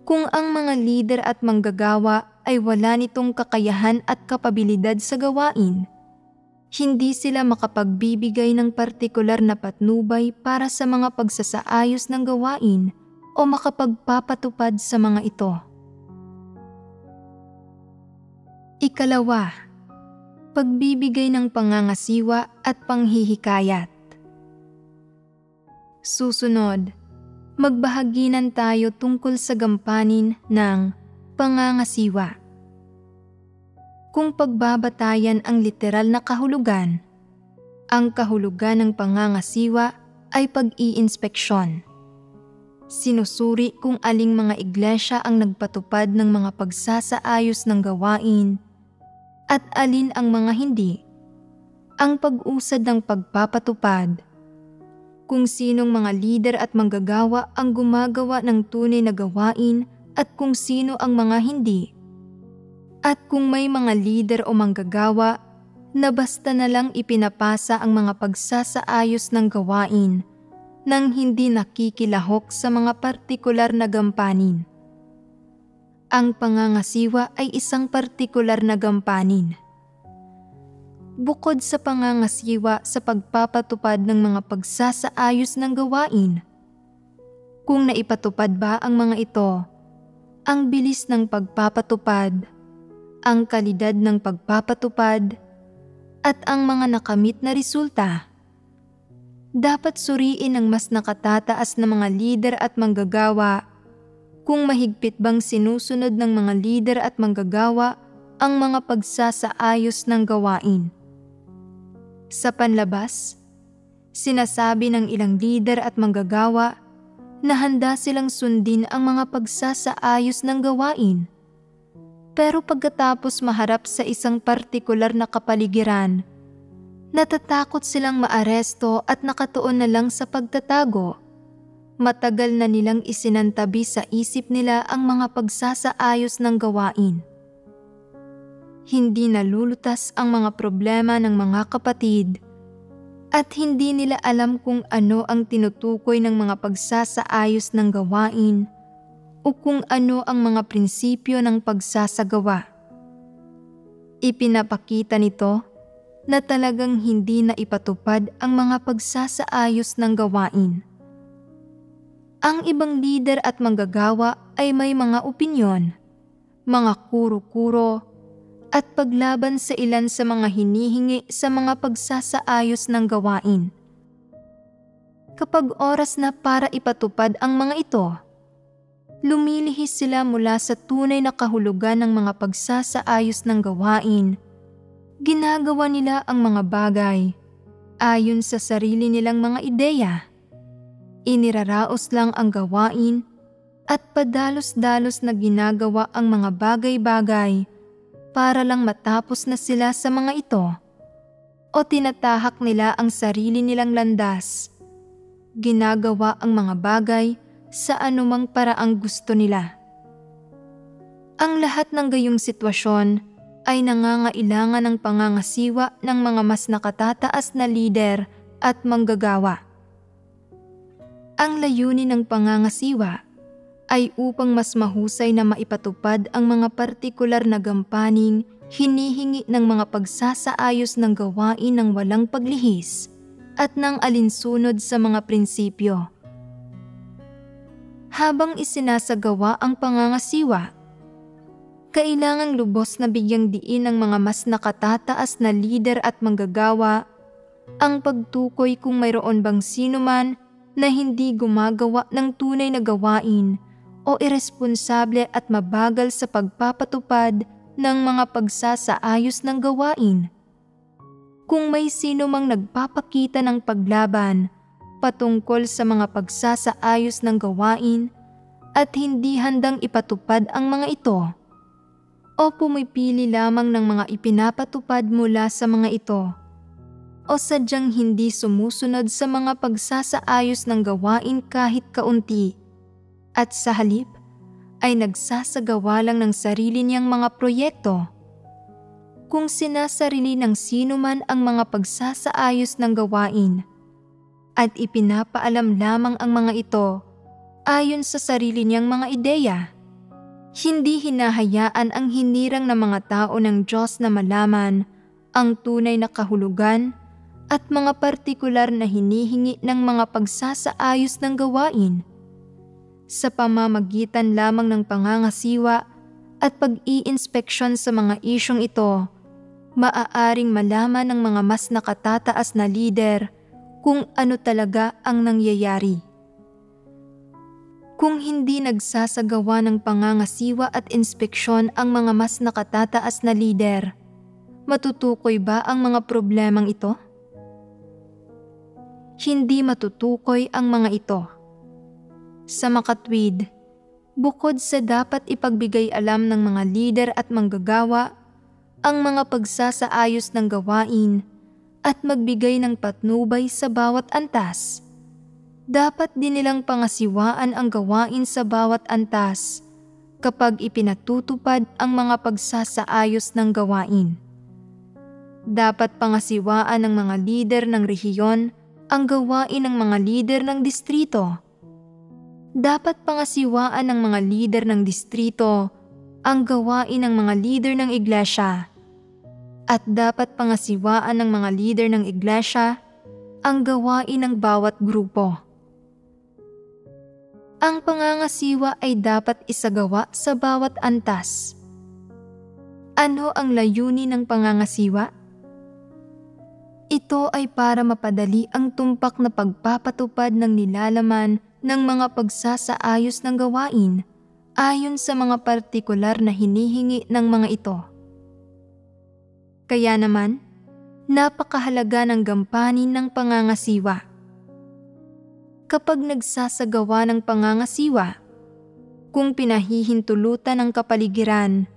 Kung ang mga lider at manggagawa ay wala nitong kakayahan at kapabilidad sa gawain, hindi sila makapagbibigay ng partikular na patnubay para sa mga pagsasaayos ng gawain o makapagpapatupad sa mga ito. Ikalawa, pagbibigay ng pangangasiwa at panghihikayat. Susunod, magbahaginan tayo tungkol sa gampanin ng pangangasiwa. Kung pagbabatayan ang literal na kahulugan, ang kahulugan ng pangangasiwa ay pag-iinspeksyon. Sinusuri kung aling mga iglesia ang nagpatupad ng mga pagsasaayos ng gawain at alin ang mga hindi. Ang pag-usad ng pagpapatupad, kung sinong mga lider at manggagawa ang gumagawa ng tunay na gawain at kung sino ang mga hindi. At kung may mga lider o manggagawa na basta na lang ipinapasa ang mga pagsasaayos ng gawain nang hindi nakikilahok sa mga partikular na gampanin. Ang pangangasiwa ay isang partikular na gampanin. bukod sa pangangasiwa sa pagpapatupad ng mga pagsasaayos ng gawain. Kung naipatupad ba ang mga ito, ang bilis ng pagpapatupad, ang kalidad ng pagpapatupad, at ang mga nakamit na resulta, dapat suriin ng mas nakatataas na mga lider at manggagawa kung mahigpit bang sinusunod ng mga lider at manggagawa ang mga pagsasaayos ng gawain. Sa panlabas, sinasabi ng ilang lider at manggagawa na handa silang sundin ang mga pagsasaayos ng gawain. Pero pagkatapos maharap sa isang partikular na kapaligiran, natatakot silang maaresto at nakatuon na lang sa pagtatago. Matagal na nilang isinantabi sa isip nila ang mga pagsasaayos ng gawain. Hindi nalulutas ang mga problema ng mga kapatid at hindi nila alam kung ano ang tinutukoy ng mga pagsasaayos ng gawain o kung ano ang mga prinsipyo ng pagsasagawa. Ipinapakita nito na talagang hindi na ipatupad ang mga pagsasaayos ng gawain. Ang ibang lider at manggagawa ay may mga opinyon, mga kuro-kuro, at paglaban sa ilan sa mga hinihingi sa mga pagsasaayos ng gawain. Kapag oras na para ipatupad ang mga ito, lumilihis sila mula sa tunay na kahulugan ng mga pagsasaayos ng gawain. Ginagawa nila ang mga bagay ayon sa sarili nilang mga ideya. Iniraraos lang ang gawain at padalos-dalos na ginagawa ang mga bagay-bagay para lang matapos na sila sa mga ito, o tinatahak nila ang sarili nilang landas. Ginagawa ang mga bagay sa anumang paraang gusto nila. Ang lahat ng gayong sitwasyon ay nangangailangan ng pangangasiwa ng mga mas nakatataas na lider at manggagawa. Ang layunin ng pangangasiwa ay upang mas mahusay na maipatupad ang mga partikular na gampaning hinihingi ng mga pagsasaayos ng gawain ng walang paglihis at ng alinsunod sa mga prinsipyo. Habang isinasagawa ang pangangasiwa, kailangang lubos na bigyang diin ng mga mas nakatataas na lider at manggagawa ang pagtukoy kung mayroon bang sinuman na hindi gumagawa ng tunay na gawain o iresponsable at mabagal sa pagpapatupad ng mga pagsasaayos ng gawain. Kung may sino mang nagpapakita ng paglaban patungkol sa mga pagsasaayos ng gawain at hindi handang ipatupad ang mga ito, o pumipili lamang ng mga ipinapatupad mula sa mga ito, o sadyang hindi sumusunod sa mga pagsasaayos ng gawain kahit kaunti, at sa halip ay nagsasagawa lang ng sarili niyang mga proyekto. Kung sinasarili ng sino man ang mga pagsasaayos ng gawain at ipinapaalam lamang ang mga ito ayon sa sarili niyang mga ideya, hindi hinahayaan ang hinirang na mga tao ng Diyos na malaman ang tunay na kahulugan at mga partikular na hinihingi ng mga pagsasaayos ng gawain. Sa pamamagitan lamang ng pangangasiwa at pag-i-inspeksyon sa mga isyong ito, maaaring malaman ng mga mas nakatataas na lider kung ano talaga ang nangyayari. Kung hindi nagsasagawa ng pangangasiwa at inspeksyon ang mga mas nakatataas na lider, matutukoy ba ang mga problemang ito? Hindi matutukoy ang mga ito. Sa makatwid, bukod sa dapat ipagbigay alam ng mga lider at manggagawa ang mga pagsasaayos ng gawain at magbigay ng patnubay sa bawat antas, dapat din nilang pangasiwaan ang gawain sa bawat antas kapag ipinatutupad ang mga pagsasaayos ng gawain. Dapat pangasiwaan ng mga lider ng rehiyon ang gawain ng mga lider ng distrito. Dapat pangasiwaan ng mga lider ng distrito ang gawain ng mga lider ng iglesia. at dapat pangasiwaan ng mga leader ng iglesia ang gawain ng bawat grupo. Ang pangangasiwa ay dapat isagawa sa bawat antas. Ano ang layunin ng pangangasiwa? Ito ay para mapadali ang tumpak na pagpapatupad ng nilalaman ng mga pagsasaayos ng gawain ayon sa mga partikular na hinihingi ng mga ito. Kaya naman, napakahalaga ng gampanin ng pangangasiwa. Kapag nagsasagawa ng pangangasiwa, kung pinahihintulutan ng kapaligiran,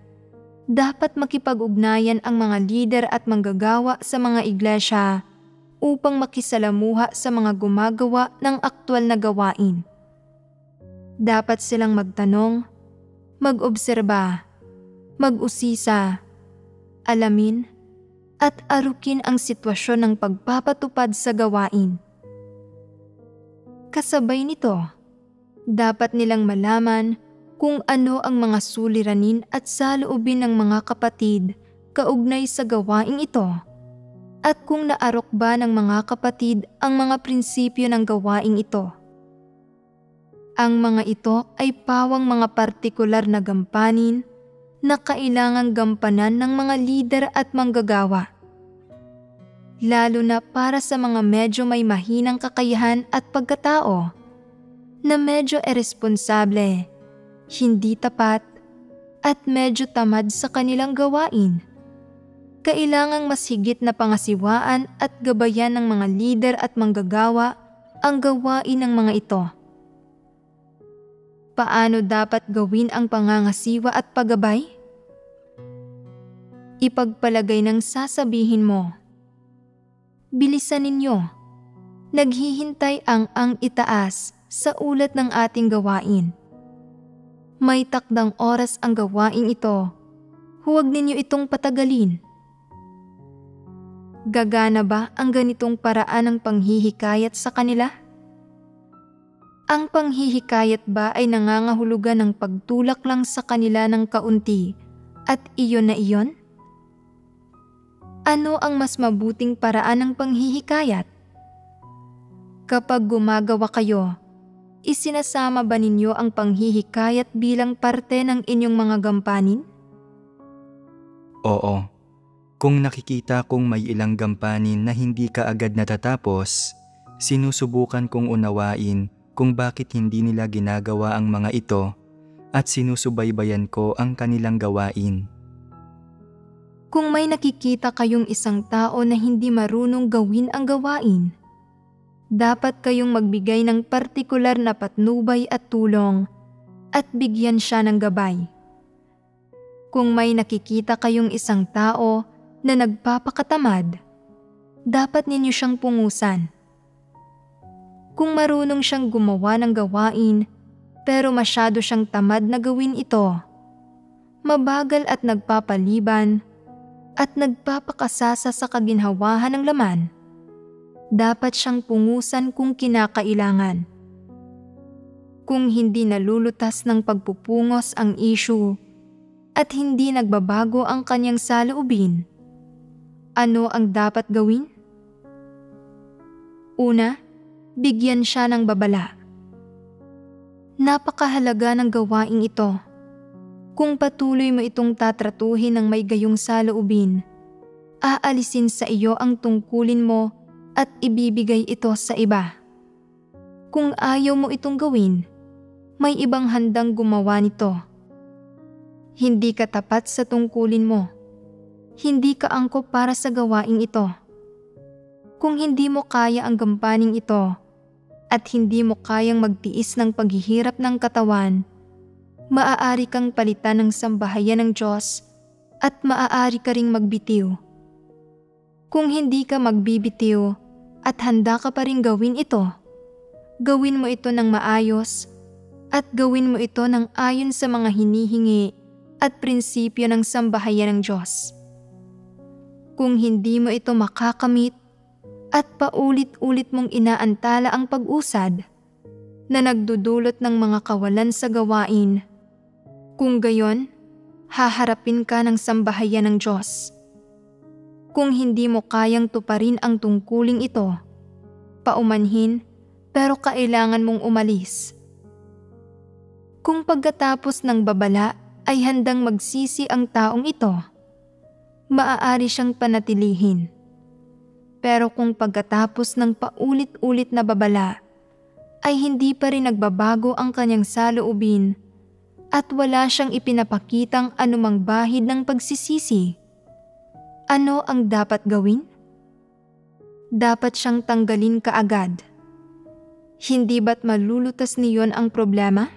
dapat makipag-ugnayan ang mga lider at manggagawa sa mga iglesia upang makisalamuha sa mga gumagawa ng aktwal na gawain. Dapat silang magtanong, mag-obserba, mag-usisa, alamin, at arukin ang sitwasyon ng pagpapatupad sa gawain. Kasabay nito, dapat nilang malaman kung ano ang mga suliranin at saloobin ng mga kapatid kaugnay sa gawaing ito at kung naarok ba ng mga kapatid ang mga prinsipyo ng gawaing ito. Ang mga ito ay pawang mga partikular na gampanin na kailangang gampanan ng mga lider at manggagawa. Lalo na para sa mga medyo may mahinang kakayahan at pagkatao na medyo iresponsable, hindi tapat, at medyo tamad sa kanilang gawain. Kailangang mas higit na pangasiwaan at gabayan ng mga lider at manggagawa ang gawain ng mga ito. Paano dapat gawin ang pangangasiwa at paggabay? Ipagpalagay ng sasabihin mo, bilisan ninyo, naghihintay ang itaas sa ulat ng ating gawain. May takdang oras ang gawain ito, huwag ninyo itong patagalin. Gagana ba ang ganitong paraan ng panghihikayat sa kanila? Ang panghihikayat ba ay nangangahulugan ng pagtulak lang sa kanila ng kaunti at iyon na iyon? Ano ang mas mabuting paraan ng panghihikayat? Kapag gumagawa kayo, isinasama ba ninyo ang panghihikayat bilang parte ng inyong mga gampanin? Oo. Kung nakikita kong may ilang gampanin na hindi kaagad natatapos, sinusubukan kong unawain kung bakit hindi nila ginagawa ang mga ito at sinusubaybayan ko ang kanilang gawain. Kung may nakikita kayong isang tao na hindi marunong gawin ang gawain, dapat kayong magbigay ng partikular na patnubay at tulong at bigyan siya ng gabay. Kung may nakikita kayong isang tao na nagpapakatamad, dapat ninyo siyang pungusan. Kung marunong siyang gumawa ng gawain pero masyado siyang tamad na gawin ito, mabagal at nagpapaliban, at nagpapakasasa sa kaginhawahan ng laman, dapat siyang pungusan kung kinakailangan. Kung hindi nalulutas ng pagpupungos ang issue at hindi nagbabago ang kanyang saloobin, ano ang dapat gawin? Una, bigyan siya ng babala. Napakahalaga ng gawaing ito. Kung patuloy mo itong tatratuhin ng may gayong saloobin, aalisin sa iyo ang tungkulin mo at ibibigay ito sa iba. Kung ayaw mo itong gawin, may ibang handang gumawa nito. Hindi ka tapat sa tungkulin mo. Hindi ka angkop para sa gawaing ito. Kung hindi mo kaya ang gampaning ito at hindi mo kayang magtiis ng paghihirap ng katawan, maaari kang palitan ng sambahayan ng Diyos at maaari ka ring magbitiw. Kung hindi ka magbibitiw at handa ka pa rin gawin ito, gawin mo ito ng maayos at gawin mo ito ng ayon sa mga hinihingi at prinsipyo ng sambahayan ng Diyos. Kung hindi mo ito makakamit at paulit-ulit mong inaantala ang pag-usad na nagdudulot ng mga kawalan sa gawain, kung gayon, haharapin ka ng sambahayan ng Diyos. Kung hindi mo kayang tuparin ang tungkuling ito, paumanhin pero kailangan mong umalis. Kung pagkatapos ng babala ay handang magsisi ang taong ito, maaari siyang panatilihin. Pero kung pagkatapos ng paulit-ulit na babala ay hindi pa rin nagbabago ang kanyang saloobin at wala siyang ipinapakitang anumang bahid ng pagsisisi, ano ang dapat gawin? Dapat siyang tanggalin kaagad. Hindi ba't malulutas niyon ang problema?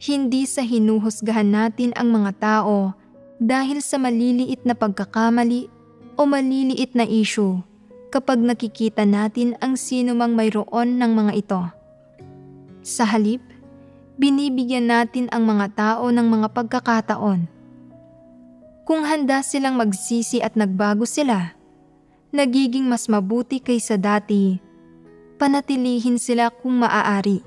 Hindi sa hinuhusgahan natin ang mga tao dahil sa maliliit na pagkakamali o maliliit na issue kapag nakikita natin ang sino mang mayroon ng mga ito. Sa halip, binibigyan natin ang mga tao ng mga pagkakataon. Kung handa silang magsisi at nagbago sila, nagiging mas mabuti kaysa dati, panatilihin sila kung maaari.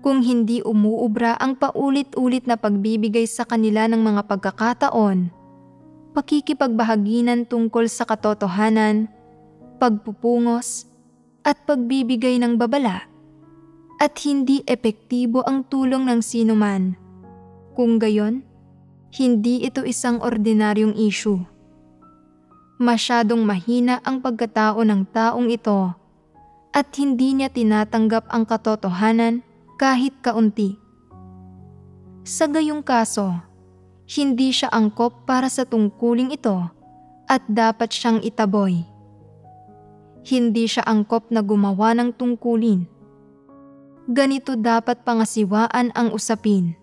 Kung hindi umuubra ang paulit-ulit na pagbibigay sa kanila ng mga pagkakataon, pakikipagbahaginan tungkol sa katotohanan, pagpupungos, at pagbibigay ng babala, at hindi epektibo ang tulong ng sinuman. Kung gayon, hindi ito isang ordinaryong issue. Masyadong mahina ang pagkatao ng taong ito at hindi niya tinatanggap ang katotohanan kahit kaunti. Sa gayong kaso, hindi siya angkop para sa tungkuling ito at dapat siyang itaboy. Hindi siya angkop na gumawa ng tungkulin. Ganito dapat pangasiwaan ang usapin.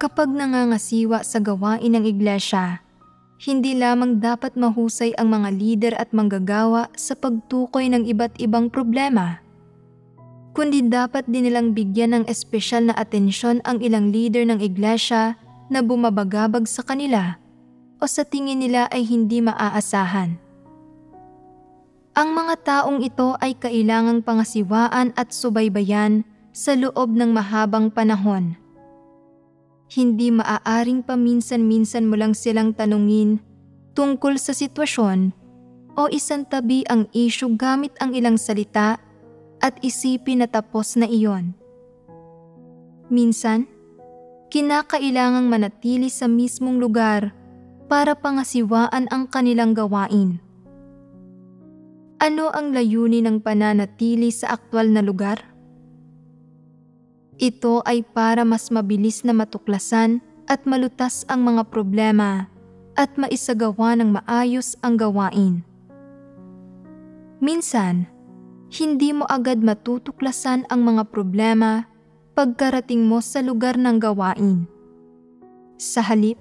Kapag nangangasiwa sa gawain ng iglesia, hindi lamang dapat mahusay ang mga lider at manggagawa sa pagtukoy ng iba't ibang problema, kundi dapat din nilang bigyan ng espesyal na atensyon ang ilang lider ng iglesia na bumabagabag sa kanila o sa tingin nila ay hindi maaasahan. Ang mga taong ito ay kailangang pangasiwaan at subaybayan sa loob ng mahabang panahon. Hindi maaaring paminsan-minsan mo lang silang tanungin tungkol sa sitwasyon o isantabi ang issue gamit ang ilang salita at isipin na tapos na iyon. Minsan, kinakailangang manatili sa mismong lugar para pangasiwaan ang kanilang gawain. Ano ang layunin ng pananatili sa aktwal na lugar? Ito ay para mas mabilis na matuklasan at malutas ang mga problema at maisagawa ng maayos ang gawain. Minsan, hindi mo agad matutuklasan ang mga problema pagkarating mo sa lugar ng gawain. Sa halip,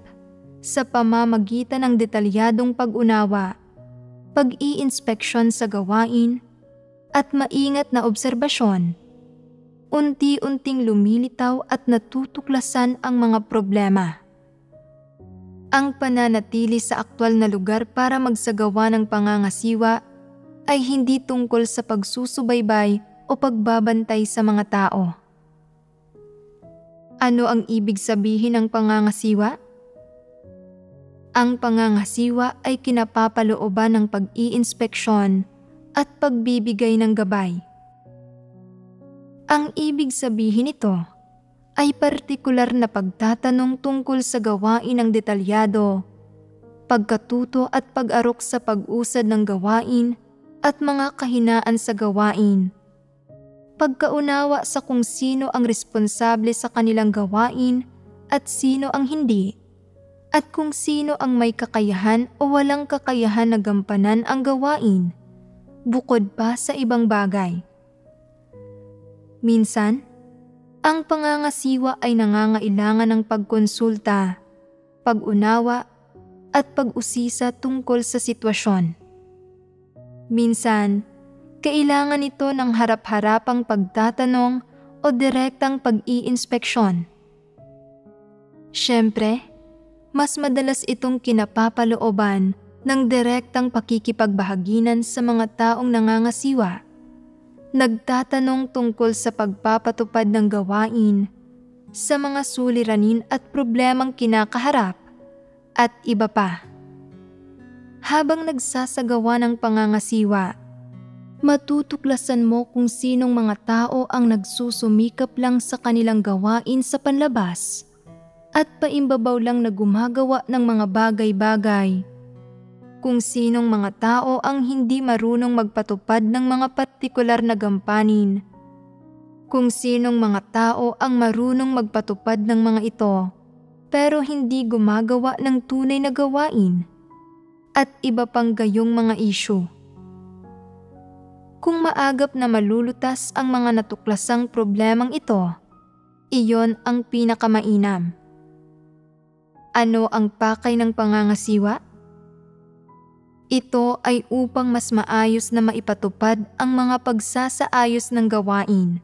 sa pamamagitan ng detalyadong pag-unawa, pag-i-inspeksyon sa gawain, at maingat na obserbasyon, unti-unting lumilitaw at natutuklasan ang mga problema. Ang pananatili sa aktwal na lugar para magsagawa ng pangangasiwa ay hindi tungkol sa pagsusubaybay o pagbabantay sa mga tao. Ano ang ibig sabihin ng pangangasiwa? Ang pangangasiwa ay kinapapalooban ng pag-i-inspeksyon at pagbibigay ng gabay. Ang ibig sabihin nito ay partikular na pagtatanong tungkol sa gawain ng detalyado, pagkatuto at pag-arok sa pag-usad ng gawain at mga kahinaan sa gawain, pagkaunawa sa kung sino ang responsable sa kanilang gawain at sino ang hindi, at kung sino ang may kakayahan o walang kakayahan na gampanan ang gawain, bukod pa sa ibang bagay. Minsan, ang pangangasiwa ay nangangailangan ng pagkonsulta, pag-unawa, at pag-usisa tungkol sa sitwasyon. Minsan, kailangan ito ng harap-harapang pagtatanong o direktang pag-i-inspeksyon. Siyempre, mas madalas itong kinapapalooban ng direktang pakikipagbahaginan sa mga taong nangangasiwa, nagtatanong tungkol sa pagpapatupad ng gawain, sa mga suliranin at problemang kinakaharap, at iba pa. Habang nagsasagawa ng pangangasiwa, matutuklasan mo kung sinong mga tao ang nagsusumikap lang sa kanilang gawain sa panlabas at paimbabaw lang na gumagawa ng mga bagay-bagay. Kung sinong mga tao ang hindi marunong magpatupad ng mga partikular na gampanin. Kung sinong mga tao ang marunong magpatupad ng mga ito pero hindi gumagawa ng tunay na gawain at iba pang gayong mga isyu. Kung maagap na malulutas ang mga natuklasang problemang ito, iyon ang pinakamainam. Ano ang pakay ng pangangasiwa? Ito ay upang mas maayos na maipatupad ang mga pagsasaayos ng gawain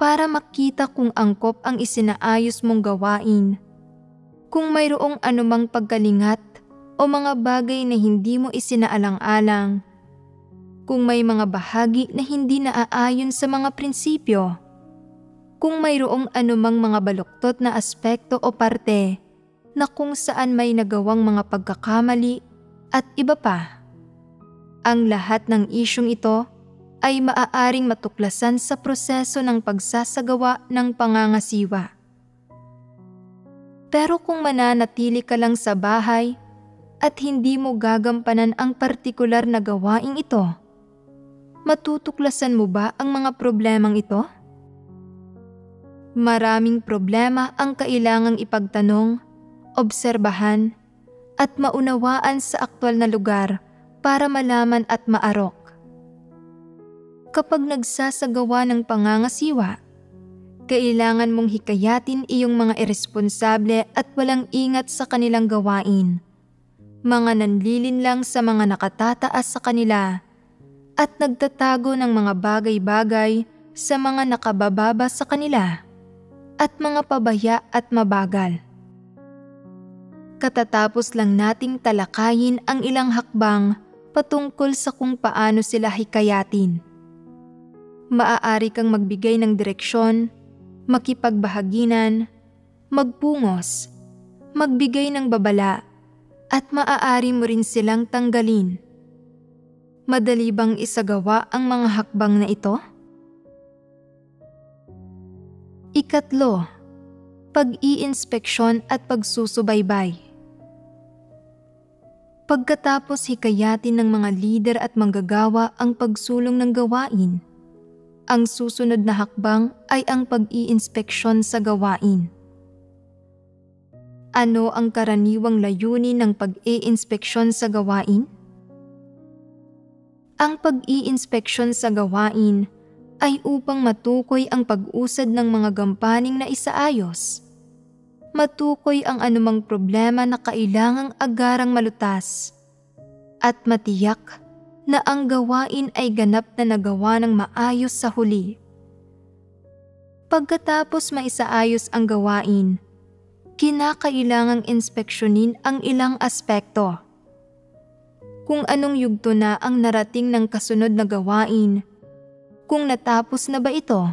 para makita kung angkop ang isinaayos mong gawain, kung mayroong anumang pagkalingat o mga bagay na hindi mo isinaalang-alang, kung may mga bahagi na hindi naaayon sa mga prinsipyo, kung mayroong anumang mga baluktot na aspekto o parte na kung saan may nagawang mga pagkakamali at iba pa. Ang lahat ng isyung ito ay maaaring matuklasan sa proseso ng pagsasagawa ng pangangasiwa. Pero kung mananatili ka lang sa bahay at hindi mo gagampanan ang partikular na gawaing ito, matutuklasan mo ba ang mga problemang ito? Maraming problema ang kailangang ipagtanong, obserbahan, at maunawaan sa aktwal na lugar para malaman at maarok. Kapag nagsasagawa ng pangangasiwa, kailangan mong hikayatin iyong mga iresponsable at walang ingat sa kanilang gawain, mga nanlilinlang sa mga nakatataas sa kanila at nagtatago ng mga bagay-bagay sa mga nakabababa sa kanila at mga pabaya at mabagal. Katatapos lang nating talakayin ang ilang hakbang patungkol sa kung paano sila hikayatin. Maaari kang magbigay ng direksyon, makipagbahaginan, magpungos, magbigay ng babala, at maaari mo rin silang tanggalin. Madali bang isagawa ang mga hakbang na ito? Ikatlo, pag-iinspeksyon at pagsusubaybay. Pagkatapos hikayatin ng mga lider at manggagawa ang pagsulong ng gawain, ang susunod na hakbang ay ang pag-iinspeksyon sa gawain. Ano ang karaniwang layunin ng pag-iinspeksyon sa gawain? Ang pag-iinspeksyon sa gawain ay upang matukoy ang pag-usad ng mga gampaning na isaayos. Matukoy ang anumang problema na kailangang agarang malutas at matiyak na ang gawain ay ganap na nagawa ng maayos sa huli. Pagkatapos maisaayos ang gawain, kinakailangang inspeksyonin ang ilang aspekto. Kung anong yugto na ang narating ng kasunod na gawain, kung natapos na ba ito,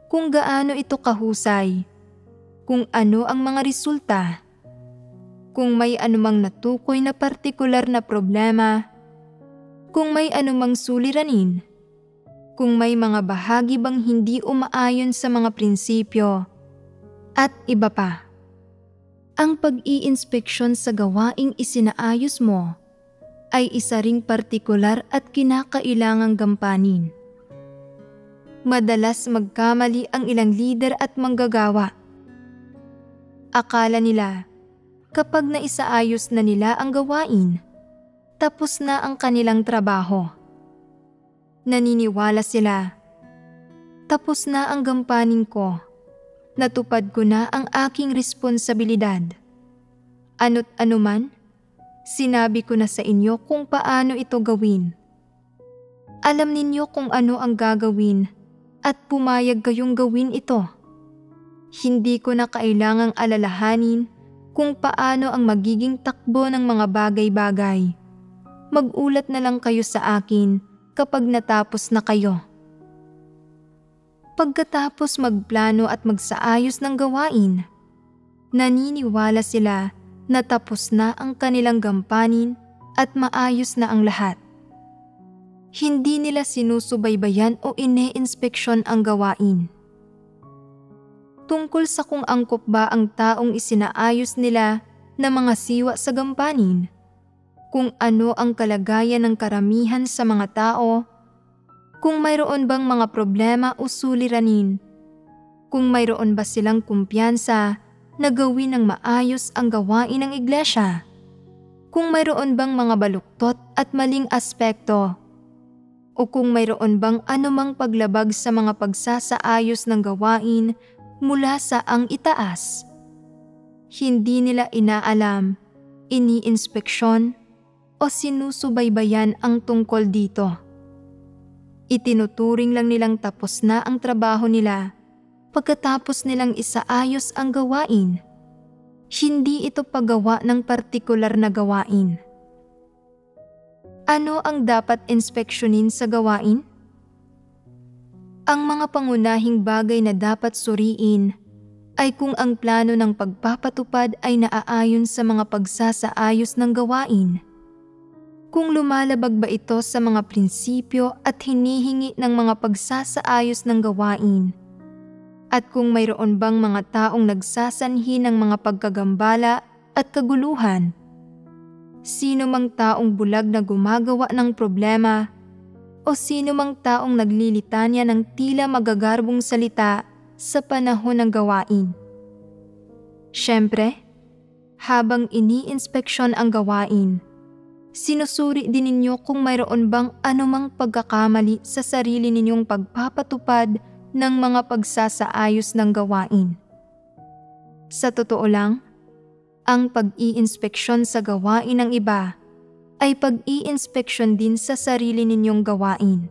kung gaano ito kahusay, kung ano ang mga resulta, kung may anumang natukoy na partikular na problema, kung may anumang suliranin, kung may mga bahagi bang hindi umaayon sa mga prinsipyo, at iba pa. Ang pag-iinspeksyon sa gawaing isinaayos mo ay isa ring partikular at kinakailangang gampanin. Madalas magkamali ang ilang lider at manggagawa. Akala nila, kapag naisaayos na nila ang gawain, tapos na ang kanilang trabaho. Naniniwala sila, tapos na ang gampanin ko, natupad ko na ang aking responsibilidad. Ano't anuman, sinabi ko na sa inyo kung paano ito gawin. Alam ninyo kung ano ang gagawin at pumayag kayong gawin ito. Hindi ko na kailangang alalahanin kung paano ang magiging takbo ng mga bagay-bagay. Mag-ulat na lang kayo sa akin kapag natapos na kayo. Pagkatapos magplano at magsaayos ng gawain, naniniwala sila na tapos na ang kanilang gampanin at maayos na ang lahat. Hindi nila sinusubaybayan o ine-inspeksyon ang gawain. Tungkol sa kung angkop ba ang taong isinaayos nila na mga siwa sa gampanin, kung ano ang kalagayan ng karamihan sa mga tao, kung mayroon bang mga problema o suliranin, kung mayroon ba silang kumpiyansa na gawin ng maayos ang gawain ng iglesia, kung mayroon bang mga baluktot at maling aspekto, o kung mayroon bang anumang paglabag sa mga pagsasaayos ng gawain mula sa ang itaas. Hindi nila inaalam, ini-inspeksyon, o sinusubaybayan ang tungkol dito. Itinuturing lang nilang tapos na ang trabaho nila pagkatapos nilang isaayos ang gawain. Hindi ito paggawa ng partikular na gawain. Ano ang dapat inspeksyonin sa gawain? Ang mga pangunahing bagay na dapat suriin ay kung ang plano ng pagpapatupad ay naaayon sa mga pagsasaayos ng gawain, kung lumalabag ba ito sa mga prinsipyo at hinihingi ng mga pagsasaayos ng gawain, at kung mayroon bang mga taong nagsasanhi ng mga pagkagambala at kaguluhan. Sino mang taong bulag na gumagawa ng problema o sino mang taong naglilitanya ng tila magagarbong salita sa panahon ng gawain. Siyempre, habang ini-inspeksyon ang gawain, sinusuri din ninyo kung mayroon bang anumang pagkakamali sa sarili ninyong pagpapatupad ng mga pagsasaayos ng gawain. Sa totoo lang, ang pag-i-inspeksyon sa gawain ng iba ay pag-i-inspeksyon din sa sarili ninyong gawain.